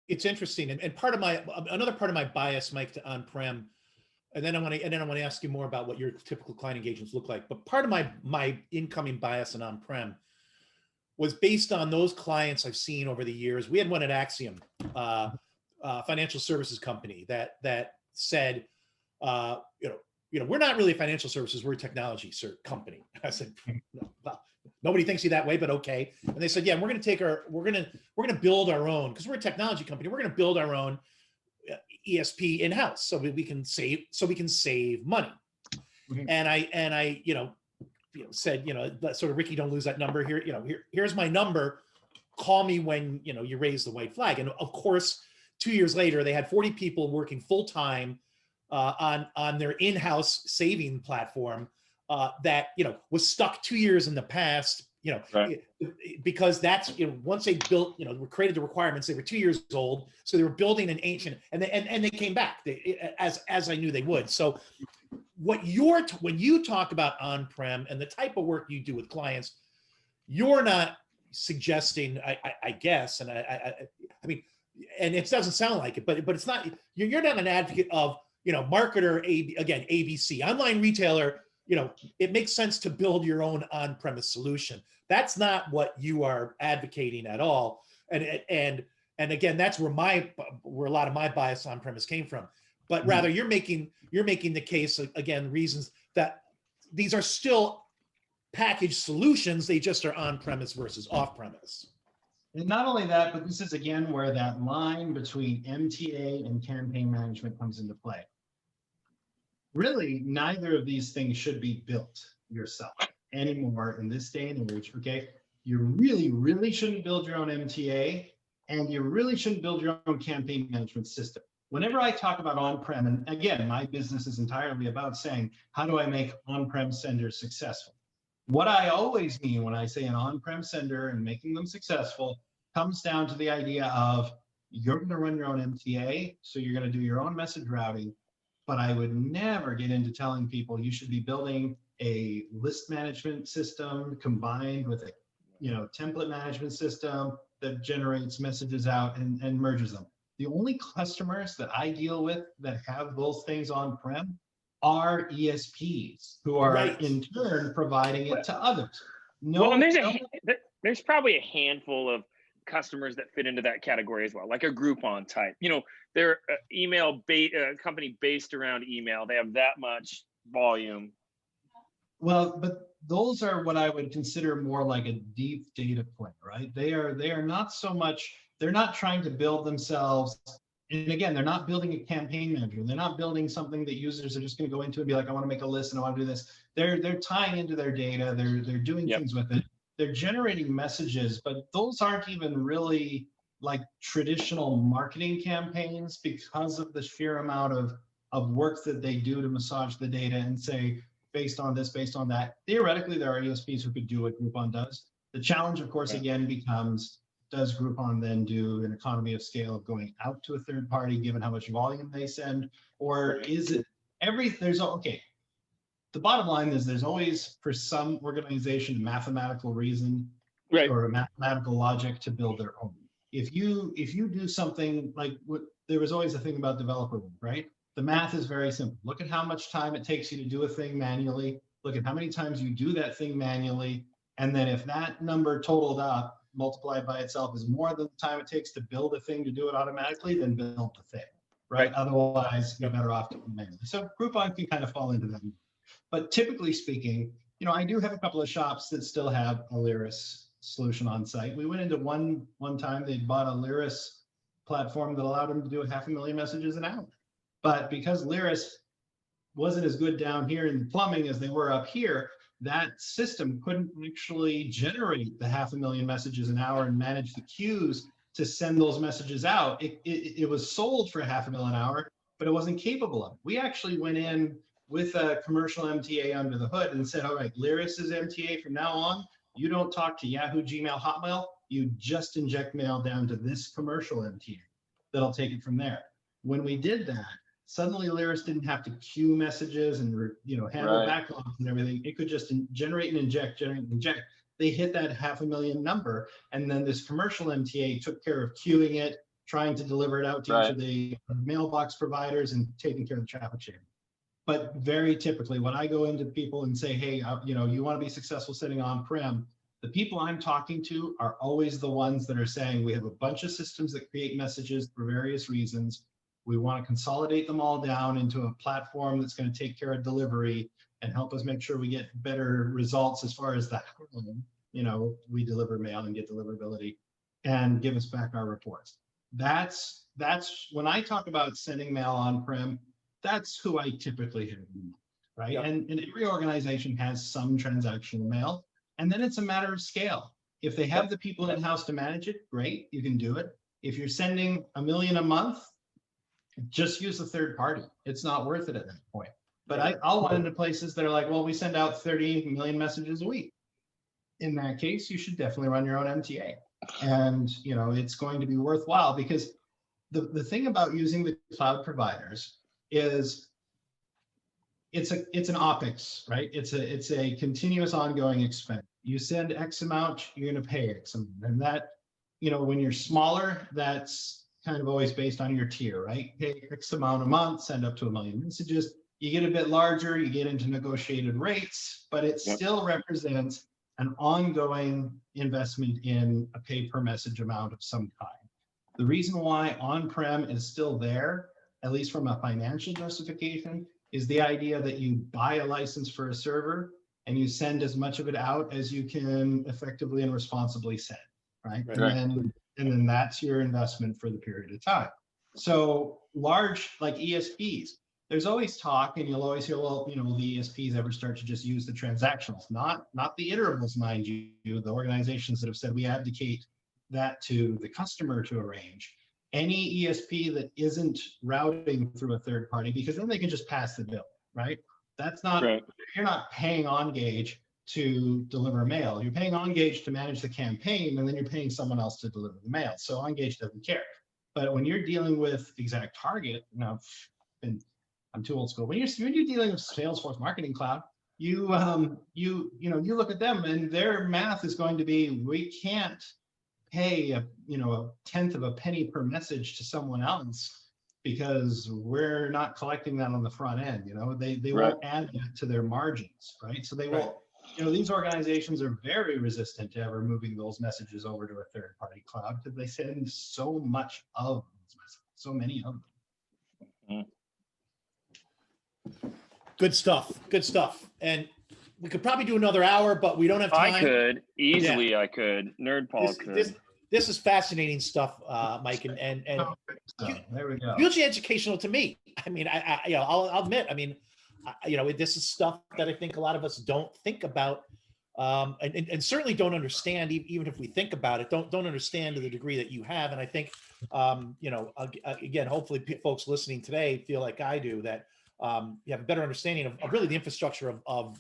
It's interesting, and another part of my bias, Mike, to on-prem, and then I want to ask you more about what your typical client engagements look like. But part of my incoming bias in on-prem was based on those clients I've seen over the years. We had one at Axiom, financial services company that said, we're not really financial services, we're a technology company. I said, no, well, nobody thinks you that way, but okay. And they said, yeah, we're going to build our own, because we're a technology company. We're going to build our own ESP in-house so we can save money. Mm-hmm. And I said, sort of, Ricky, don't lose that number here. Here's my number. Call me when, you raise the white flag. And of course, 2 years later, they had 40 people working full time on their in-house saving platform that, was stuck 2 years in the past, Right. because that's, once they built, created the requirements, they were 2 years old. So they were building an ancient, and they came back as I knew they would. So when you talk about on-prem and the type of work you do with clients, you're not suggesting, I guess, and I mean, and it doesn't sound like it, but it's not, you're not an advocate of, marketer, ABC, online retailer, it makes sense to build your own on-premise solution. That's not what you are advocating at all. And again, that's where a lot of my bias on-premise came from. But rather, you're making the case, again, reasons that these are still packaged solutions. They just are on-premise versus off-premise. And not only that, but this is again where that line between MTA and campaign management comes into play. Really, neither of these things should be built yourself anymore in this day and age, okay? You really, really shouldn't build your own MTA, and you really shouldn't build your own campaign management system. Whenever I talk about on-prem, and again, my business is entirely about saying, how do I make on-prem senders successful? What I always mean when I say an on-prem sender and making them successful comes down to the idea of you're going to run your own MTA, so you're going to do your own message routing, but I would never get into telling people you should be building a list management system combined with a template management system that generates messages out and merges them. The only customers that I deal with that have those things on-prem are ESPs who are in turn providing it to others. There's probably a handful of customers that fit into that category as well, like a Groupon type. They're company based around email. They have that much volume. Well, but those are what I would consider more like a deep data play, right? They are not so much. They're not trying to build themselves. And again, they're not building a campaign manager. They're not building something that users are just going to go into and be like, I want to make a list and I want to do this. They're tying into their data. They're doing things with it. They're generating messages, but those aren't even really like traditional marketing campaigns because of the sheer amount of work that they do to massage the data and say, based on this, based on that. Theoretically, there are ESPs who could do what Groupon does. The challenge, of course, again, becomes, does Groupon then do an economy of scale of going out to a third party, given how much volume they send? Or is it the bottom line is there's always, for some organization, a mathematical reason or a mathematical logic to build their own. If you do something like there was always a thing about developer work, right? The math is very simple. Look at how much time it takes you to do a thing manually. Look at how many times you do that thing manually. And then if that number totaled up, multiplied by itself, is more than the time it takes to build a thing to do it automatically, then build the thing, right? Otherwise, you're better off doing it manually. So Groupon can kind of fall into that. But typically speaking, I do have a couple of shops that still have a Lyris solution on site. We went into one time, they bought a Lyris platform that allowed them to do 500,000 messages an hour. But because Lyris wasn't as good down here in plumbing as they were up here, that system couldn't actually generate the 500,000 messages an hour and manage the queues to send those messages out. It was sold for 500,000 an hour, but it wasn't capable of it. We actually went in with a commercial MTA under the hood and said, all right, Lyris is MTA from now on. You don't talk to Yahoo, Gmail, Hotmail. You just inject mail down to this commercial MTA. That'll take it from there. When we did that, suddenly Lyris didn't have to queue messages and handle backlogs and everything. It could just generate and inject, generate and inject. They hit that 500,000 number, and then this commercial MTA took care of queuing it, trying to deliver it out to each of the mailbox providers and taking care of the traffic sharing. But very typically, when I go into people and say, hey, you want to be successful sitting on-prem, the people I'm talking to are always the ones that are saying, we have a bunch of systems that create messages for various reasons. We want to consolidate them all down into a platform that's going to take care of delivery and help us make sure we get better results as far as we deliver mail and get deliverability and give us back our reports. That's when I talk about sending mail on-prem, that's who I typically have. right? Yep. And every organization has some transactional mail. And then it's a matter of scale. If they have the people in-house to manage it, great, you can do it. If you're sending 1 million a month, just use a third party. It's not worth it at that point. But I'll run into places that are like, well, we send out 30 million messages a week. In that case, you should definitely run your own MTA. And it's going to be worthwhile, because the thing about using the cloud providers is it's an OpEx, right? It's a continuous ongoing expense. You send X amount, you're going to pay X amount. And that, when you're smaller, that's kind of always based on your tier, right? Pay X amount a month, send up to 1 million messages. You get a bit larger, you get into negotiated rates, but it still represents an ongoing investment in a pay per message amount of some kind. The reason why on-prem is still there, at least from a financial justification, is the idea that you buy a license for a server and you send as much of it out as you can effectively and responsibly send, right? And then that's your investment for the period of time. So large, like ESPs, there's always talk, and you'll always hear, well, will the ESPs ever start to just use the transactionals? Not the iterables, mind you, the organizations that have said we abdicate that to the customer to arrange. Any ESP that isn't routing through a third party, because then they can just pass the bill, right? That's not, you're not paying OnGage to deliver mail. You're paying OnGage to manage the campaign, and then you're paying someone else to deliver the mail. So OnGage doesn't care. But when you're dealing with Exact Target, I'm too old school. When you're dealing with Salesforce Marketing Cloud, you look at them and their math is going to be, we can't pay a tenth of a penny per message to someone else because we're not collecting that on the front end. They won't add that to their margins, right? So they will. These organizations are very resistant to ever moving those messages over to a third party cloud because they send so much of those messages, so many of them. Good stuff. And we could probably do another hour, but we don't have time. I could easily. I could. Nerd Paul could. This is fascinating stuff, Mike, and there we go. Hugely educational to me. I mean, I'll admit. I mean, this is stuff that I think a lot of us don't think about, and certainly don't understand. Even if we think about it, don't understand to the degree that you have. And I think, again, hopefully, folks listening today feel like I do, that you have a better understanding of really the infrastructure of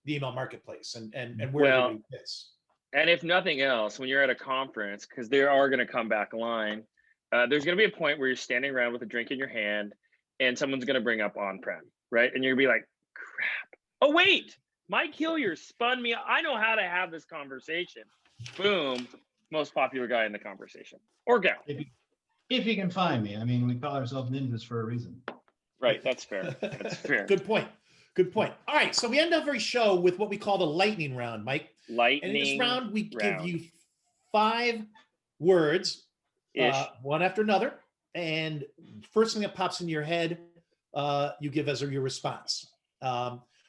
the email marketplace and where it fits. And if nothing else, when you're at a conference, because they are going to come back line, there's going to be a point where you're standing around with a drink in your hand and someone's going to bring up on-prem, right? And you're going to be like, crap. Oh, wait, Mike Hillyer spun me. I know how to have this conversation. Boom. Most popular guy in the conversation. Or gal. If you can find me. I mean, we call ourselves ninjas for a reason. Right. That's fair. That's fair. Good point. All right. So we end every show with what we call the lightning round, Mike. And in this round, we give you 5 words, one after another. And first thing that pops into your head, you give as your response.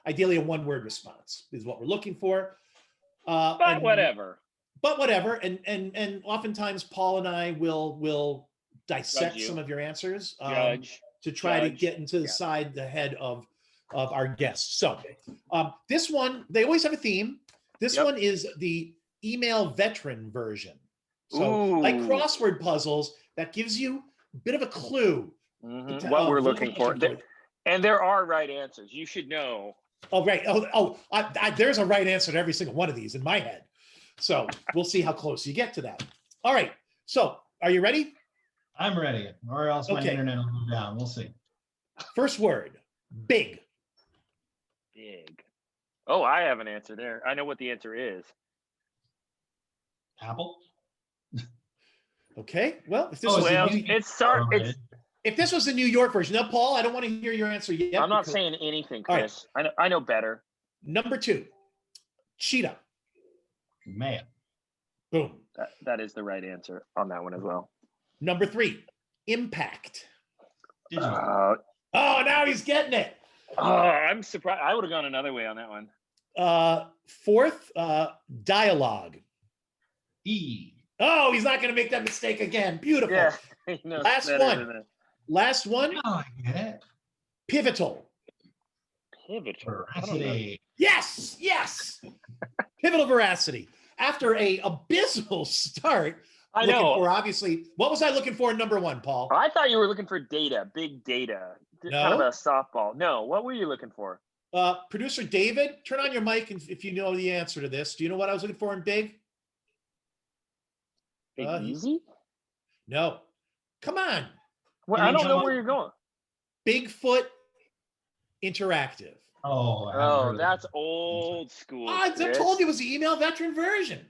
Ideally, a 1-word response is what we're looking for. But whatever. And oftentimes, Paul and I will dissect some of your answers to try to get into the head of our guests. So this one, they always have a theme. This one is the email veteran version. So like crossword puzzles, that gives you a bit of a clue. What we're looking for. And there are right answers. You should know. Oh, right. There's a right answer to every single one of these in my head. So we'll see how close you get to that. All right. So are you ready? I'm ready, or else my internet will go down. We'll see. First word, big. Big. Oh, I have an answer there. I know what the answer is. Apple. Okay. Well, if this was the New York version. Now, Paul, I don't want to hear your answer yet. I'm not saying anything, Chris. Right. I know better. Number 2, cheetah. Man. Boom. That is the right answer on that one as well. Number 3, impact. Oh, now he's getting it. Oh, I'm surprised. I would have gone another way on that one. 4th, dialogue. E. Oh, he's not going to make that mistake again. Beautiful. Yeah, Last one. Oh, I get it. Pivotal. Pivotal. I don't know. Veracity. Yes. Pivotal veracity. After a abysmal start, I looking know. for obviously, what was I looking for in number 1, Paul? I thought you were looking for data, big data, kind of No. a softball. No, what were you looking for? Producer David, turn on your mic if you know the answer to this. Do you know what I was looking for in big? Big Easy? No. Come on. Well, Can I you don't come know up- where you're going. Bigfoot Interactive. Oh, I haven't heard Oh, of that's that. old school. I Chris. told you it was the email veteran version.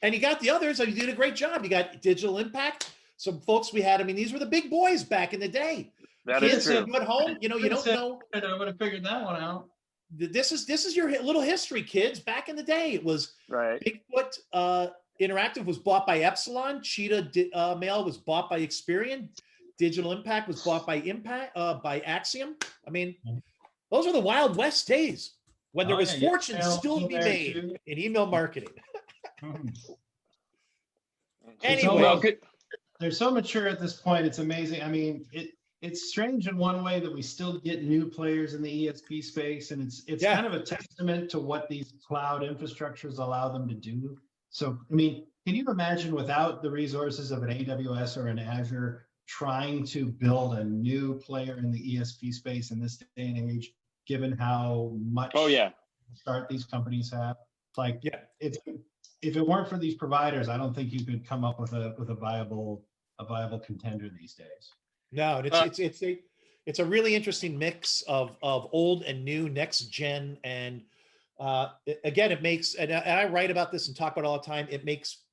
And you got the others, and you did a great job. You got Digital Impact. Some folks we had, I mean, these were the big boys back in the day. That Kids, is true. you at home, you don't know. I would have figured that one out. This is your little history, kids. Back in the day, it was Right. Bigfoot Interactive was bought by Epsilon. Cheetah Mail was bought by Experian. Digital Impact was bought by Axiom. I mean, those are the Wild West days when there Oh, was yeah, fortune email still to in be there, made too. in email marketing. Anyway, Anyway, good. They're so mature at this point. It's amazing. I mean, it's strange in one way that we still get new players in the ESP space, and it's Yeah. kind of a testament to what these cloud infrastructures allow them to do. So, I mean, can you imagine without the resources of an AWS or an Azure trying to build a new player in the ESP space in this day and age, given how much Oh yeah. start these companies have? Like, yeah. if it weren't for these providers, I don't think you could come up with a viable contender these days. No, and it's a really interesting mix of old and new, next gen, and again, it makes, and I write about this and talk about it all the time. It makes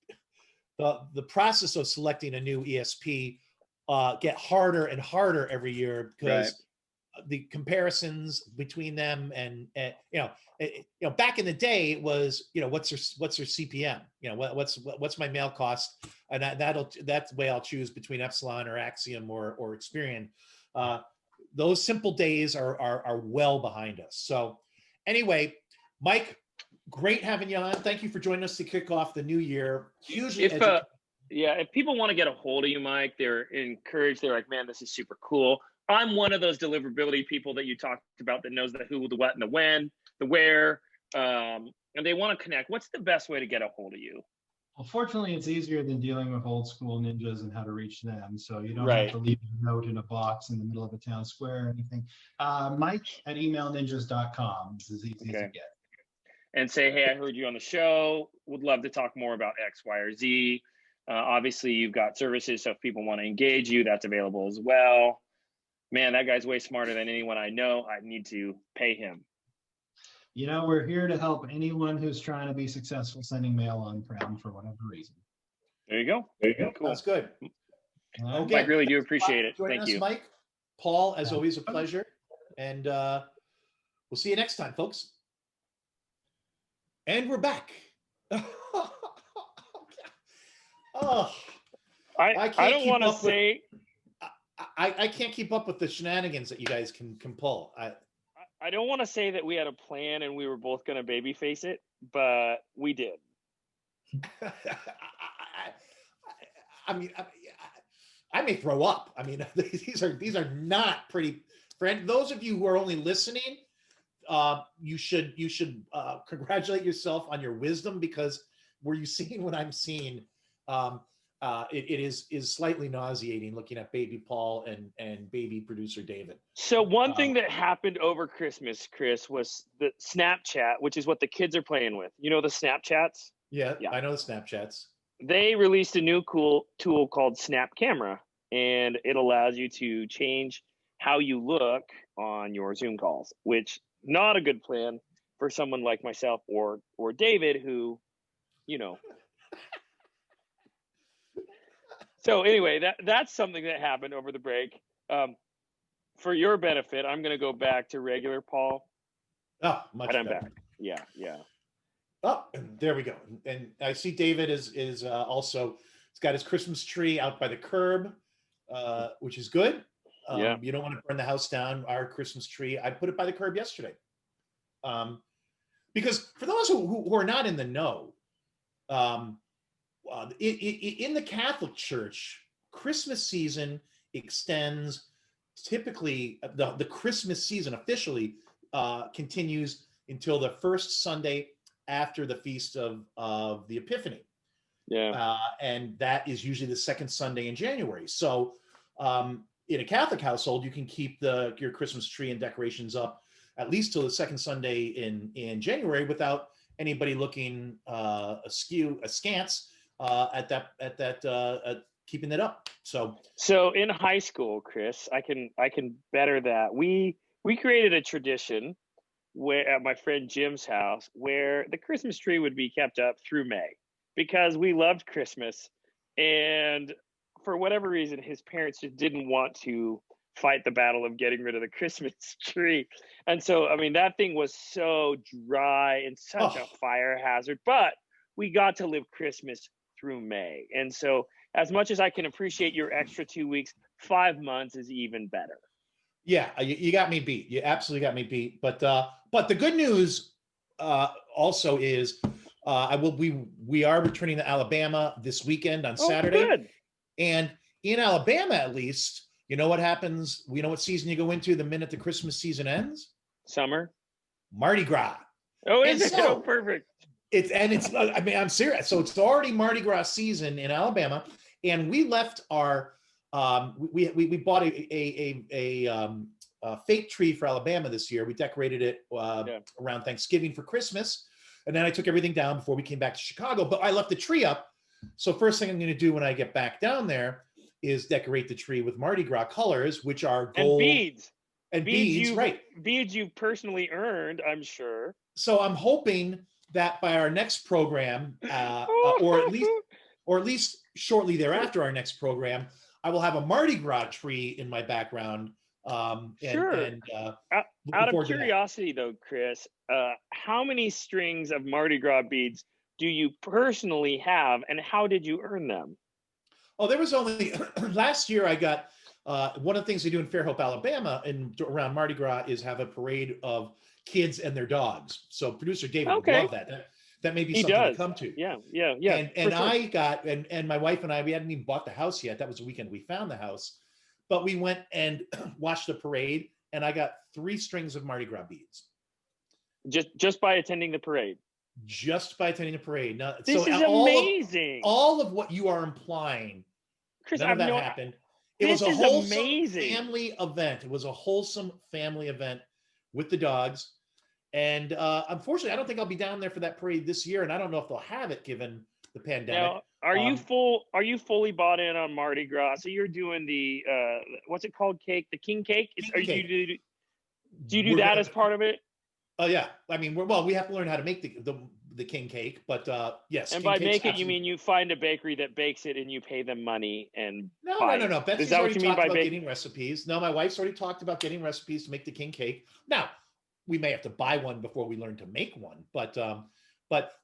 the process of selecting a new ESP get harder and harder every year because the comparisons between them and back in the day it was what's their CPM, what's my mail cost, and that's the way I'll choose between Epsilon or Axiom or Experian. Those simple days are well behind us. So anyway, Mike, great having you on. Thank you for joining us to kick off the new year. Hugely if people want to get a hold of you, Mike, they're encouraged. They're like, man, this is super cool. I'm one of those deliverability people that you talked about that knows the who, the what, and the when, the where, and they want to connect. What's the best way to get a hold of you? Well, fortunately, it's easier than dealing with old school ninjas and how to reach them. So you don't Right. have to leave a note in a box in the middle of a town square or anything. Mike@emailninjas.com is as easy as it gets. And say, hey, I heard you on the show. Would love to talk more about X, Y, or Z. Obviously, you've got services, so if people want to engage you, that's available as well. Man, that guy's way smarter than anyone I know. I need to pay him. We're here to help anyone who's trying to be successful sending mail on-prem for whatever reason. There you go. Cool. That's good. Okay. Mike, really do appreciate it. Joining Thank us, you. Mike. Paul, as always, a pleasure. And we'll see you next time, folks. And we're back. Oh, I don't want to say. I can't keep up with the shenanigans that you guys can pull. I don't want to say that we had a plan and we were both going to babyface it, but we did. I mean, I may throw up. I mean, these are not pretty. For those of you who are only listening, you should congratulate yourself on your wisdom, because were you seeing what I'm seeing? It is slightly nauseating looking at baby Paul and baby producer David. So one thing that happened over Christmas, Chris, was the Snapchat, which is what the kids are playing with. You know the Snapchats? Yeah. I know the Snapchats. They released a new cool tool called Snap Camera, and it allows you to change how you look on your Zoom calls, which not a good plan for someone like myself or David, who, So anyway, that's something that happened over the break. For your benefit, I'm going to go back to regular Paul. Oh, much better. I'm back. Yeah. Oh, and there we go. And I see David is also, he's got his Christmas tree out by the curb, which is good. Yeah. You don't want to burn the house down. Our Christmas tree, I put it by the curb yesterday. Because for those who are not in the know, in the Catholic Church, Christmas season extends typically, the Christmas season officially continues until the first Sunday after the feast of the Epiphany. Yeah. And that is usually the second Sunday in January. So in a Catholic household, you can keep your Christmas tree and decorations up at least till the second Sunday in January without anybody looking askance at keeping it up. So in high school, Chris, I can better that. We created a tradition where at my friend Jim's house where the Christmas tree would be kept up through May because we loved Christmas, and for whatever reason his parents just didn't want to fight the battle of getting rid of the Christmas tree. And so I mean that thing was so dry and such a fire hazard, but we got to live Christmas through May. And so as much as I can appreciate your extra 2 weeks, 5 months is even better. Yeah, you got me beat. You absolutely got me beat. But the good news also is we are returning to Alabama this weekend on Saturday. Good. And in Alabama, at least, you know what happens? We know what season you go into the minute the Christmas season ends? Summer. Mardi Gras. Oh, is it? So, perfect. I mean, I'm serious. So it's already Mardi Gras season in Alabama, and we left our we bought a fake tree for Alabama this year. We decorated it around Thanksgiving for Christmas, and then I took everything down before we came back to Chicago. But I left the tree up. So first thing I'm going to do when I get back down there is decorate the tree with Mardi Gras colors, which are gold and beads. And beads, right? Beads you've personally earned, I'm sure. So I'm hoping that by our next program, or at least shortly thereafter our next program, I will have a Mardi Gras tree in my background. Sure. Out of curiosity, though, Chris, how many strings of Mardi Gras beads do you personally have, and how did you earn them? Oh, there was only last year. I got one of the things they do in Fairhope, Alabama, and around Mardi Gras is have a parade of kids and their dogs. So producer David would love that. That may be something to come to. Yeah. And sure. I got and my wife and I, we hadn't even bought the house yet. That was the weekend we found the house, but we went and watched the parade, and I got 3 strings of Mardi Gras beads. Just by attending the parade. Just by attending the parade. Now, this is amazing. All of what you are implying, Chris, none of that happened. It was a wholesome family event. It was a wholesome family event with the dogs. And unfortunately, I don't think I'll be down there for that parade this year, and I don't know if they'll have it given the pandemic. Now, are you fully bought in on Mardi Gras? So you're doing the what's it called? Cake, the king cake. Do you do that as part of it? Oh yeah, I mean, we have to learn how to make the king cake, but yes. And by make it, you mean you find a bakery that bakes it and you pay them money and no. Betsy's already talked about getting recipes. No, my wife's already talked about getting recipes to make the king cake. Now, we may have to buy one before we learn to make one, but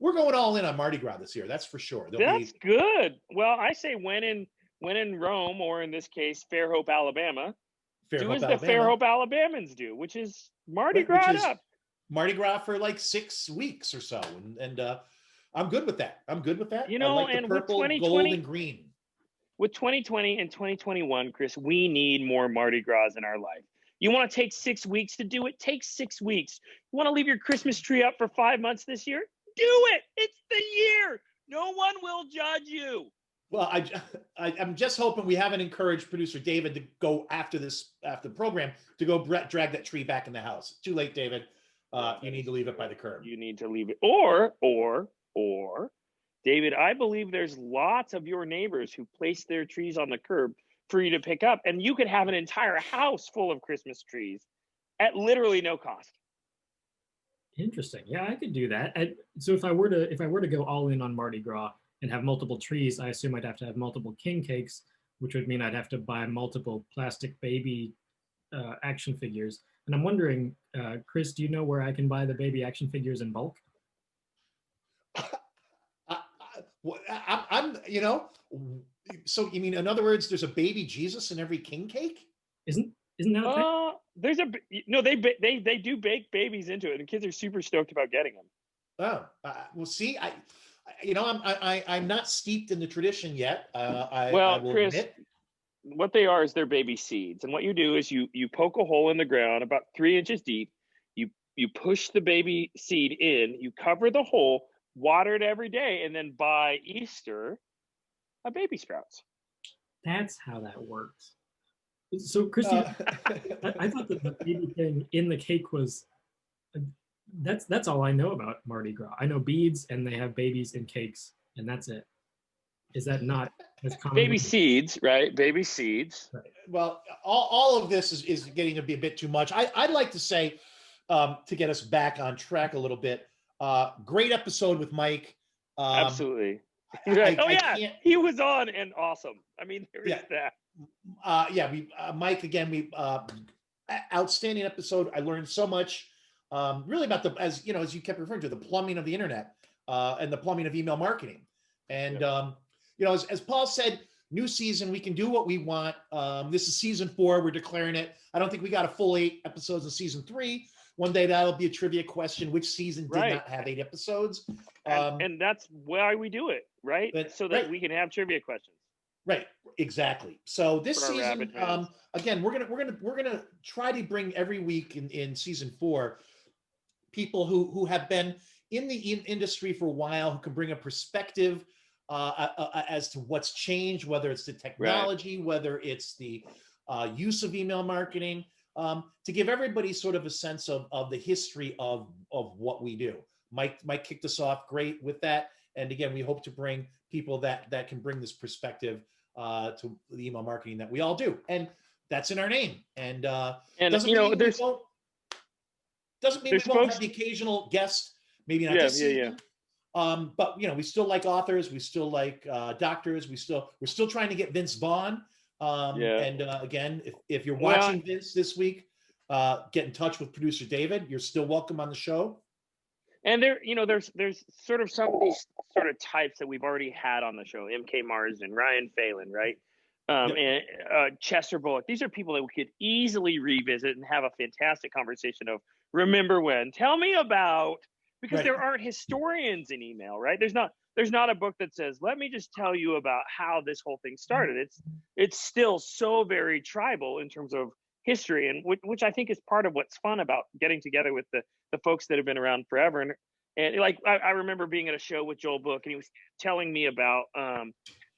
we're going all in on Mardi Gras this year. That's for sure. That's good. Well, I say when in Rome, or in this case, Fairhope, Alabama, do as the Fairhope Alabamans do, which is Mardi Gras up. Mardi Gras for like 6 weeks or so, and I'm good with that. You know, I like and the purple, with gold, and green. With 2020 and 2021, Chris, we need more Mardi Gras in our life. You want to take 6 weeks to do it? Take 6 weeks. You want to leave your Christmas tree up for 5 months this year? Do it. It's the year. No one will judge you. Well, I'm just hoping we haven't encouraged producer David to go after the program to go drag that tree back in the house. Too late, David. You need to leave it by the curb. You need to leave it. Or, David, I believe there's lots of your neighbors who place their trees on the curb for you to pick up, and you could have an entire house full of Christmas trees at literally no cost. Interesting. Yeah, I could do that. So if I were to go all in on Mardi Gras and have multiple trees, I assume I'd have to have multiple king cakes, which would mean I'd have to buy multiple plastic baby action figures. And I'm wondering, Chris, do you know where I can buy the baby action figures in bulk? So you mean, in other words, there's a baby Jesus in every king cake? Isn't that a thing? They do bake babies into it, and kids are super stoked about getting them. Oh, well, see, I'm not steeped in the tradition yet. I will Chris, admit. What they are is they're baby seeds, and what you do is you poke a hole in the ground about 3 inches deep. You you push the baby seed in, you cover the hole, water it every day, and then by Easter, a baby sprouts. That's how that works. So, Christy, I thought that the baby thing in the cake was that's all I know about Mardi Gras. I know beads and they have babies in cakes, and that's it. Is that not as common? Baby seeds, right? Baby seeds. Right. Well, all of this is getting to be a bit too much. I'd like to say, to get us back on track a little bit, great episode with Mike. Absolutely. He was on and awesome. I mean, there is that. Mike, again, outstanding episode. I learned so much, really about as you kept referring to, the plumbing of the internet, and the plumbing of email marketing. And, as Paul said, new season, we can do what we want. This is season 4. We're declaring it. I don't think we got a full 8 episodes of season 3. One day that'll be a trivia question. Which season did not have 8 episodes? And that's why we do it, right? So that we can have trivia questions. Right, exactly. So this season, again, we're gonna try to bring every week in season 4 people who have been in the industry for a while, who can bring a perspective as to what's changed, whether it's the technology, whether it's the use of email marketing, to give everybody sort of a sense of the history of what we do. Mike kicked us off great with that. And again, we hope to bring people that can bring this perspective to the email marketing that we all do. And that's in our name. And doesn't mean we won't have the occasional guest, maybe not this season. But we still like authors, we still like doctors, we're still trying to get Vince Vaughn. And again, if you're watching Vince this week, get in touch with producer David. You're still welcome on the show. And there's sort of some of these sort of types that we've already had on the show: M.K. Marsden, Ryan Phelan, right? And Chester Bullock. These are people that we could easily revisit and have a fantastic conversation of remember when, tell me about, because there aren't historians in email, right? There's not a book that says, let me just tell you about how this whole thing started. It's still so very tribal in terms of history, and which I think is part of what's fun about getting together with the folks that have been around forever. And like I remember being at a show with Joel Book, and he was telling me about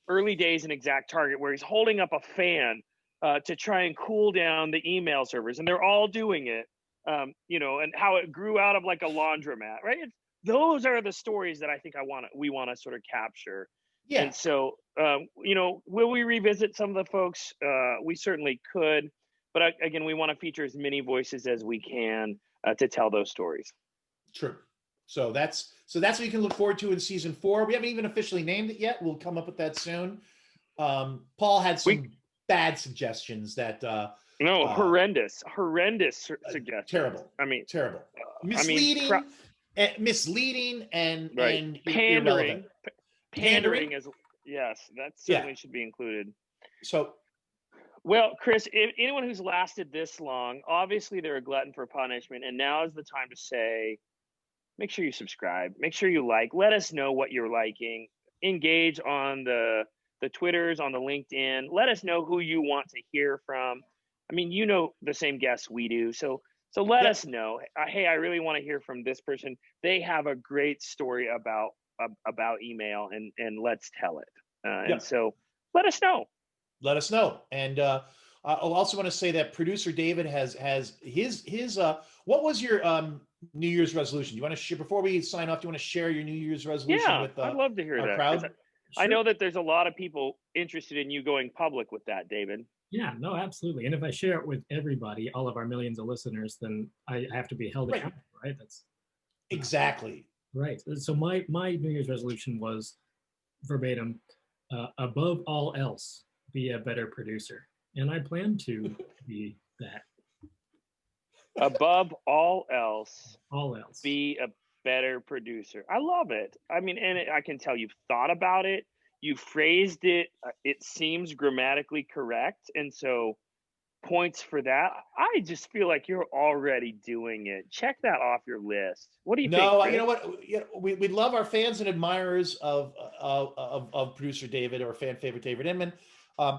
early days in Exact Target, where he's holding up a fan to try and cool down the email servers, and they're all doing it, and how it grew out of like a laundromat, right? Those are the stories that I think we want to sort of capture. Yeah. And so, will we revisit some of the folks? We certainly could. But again, we want to feature as many voices as we can to tell those stories. True. So that's what you can look forward to in season 4. We haven't even officially named it yet. We'll come up with that soon. Paul had some bad suggestions that horrendous suggestions. Terrible. I mean, terrible. Misleading, misleading and pandering. Pandering is that certainly should be included. So. Well, Chris, if anyone who's lasted this long, obviously they're a glutton for punishment. And now is the time to say, make sure you subscribe, make sure you like, let us know what you're liking, engage on the Twitters, on the LinkedIn, let us know who you want to hear from. I mean, the same guests we do. So let us know, hey, I really want to hear from this person. They have a great story about email and let's tell it. And so let us know. Let us know. And I also want to say that producer David has his what was your New Year's resolution? You want to share, before we sign off, do you want to share your New Year's resolution with I'd love to hear that. Crowd? Sure. I know that there's a lot of people interested in you going public with that, David. Yeah, no, absolutely. And if I share it with everybody, all of our millions of listeners, then I have to be held accountable, right? That's exactly right. So my New Year's resolution was verbatim, above all else, be a better producer. And I plan to be that. Above all else, be a better producer. I love it. I mean, and I can tell you've thought about it. You phrased it. It seems grammatically correct. And so points for that. I just feel like you're already doing it. Check that off your list. What do you think? No, you know what? We love our fans and admirers of producer David, or fan favorite David Inman. I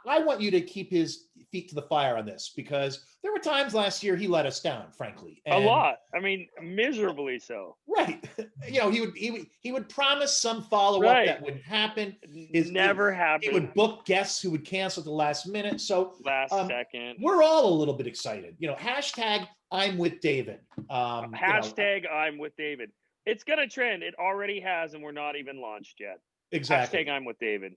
want you to keep his feet to the fire on this, because there were times last year he let us down, frankly. A lot. I mean, miserably so. Right. He would promise some follow-up Right. that wouldn't happen. Never He happened. would book guests who would cancel at the last minute. So Last second. we're all a little bit excited. Hashtag I'm with David. Hashtag I'm with David. It's gonna trend. It already has, and we're not even launched yet. Exactly. Hashtag I'm with David.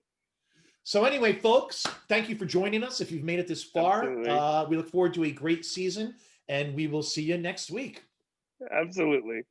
So anyway, folks, thank you for joining us. If you've made it this far, Absolutely. we look forward to a great season, and we will see you next week. Absolutely.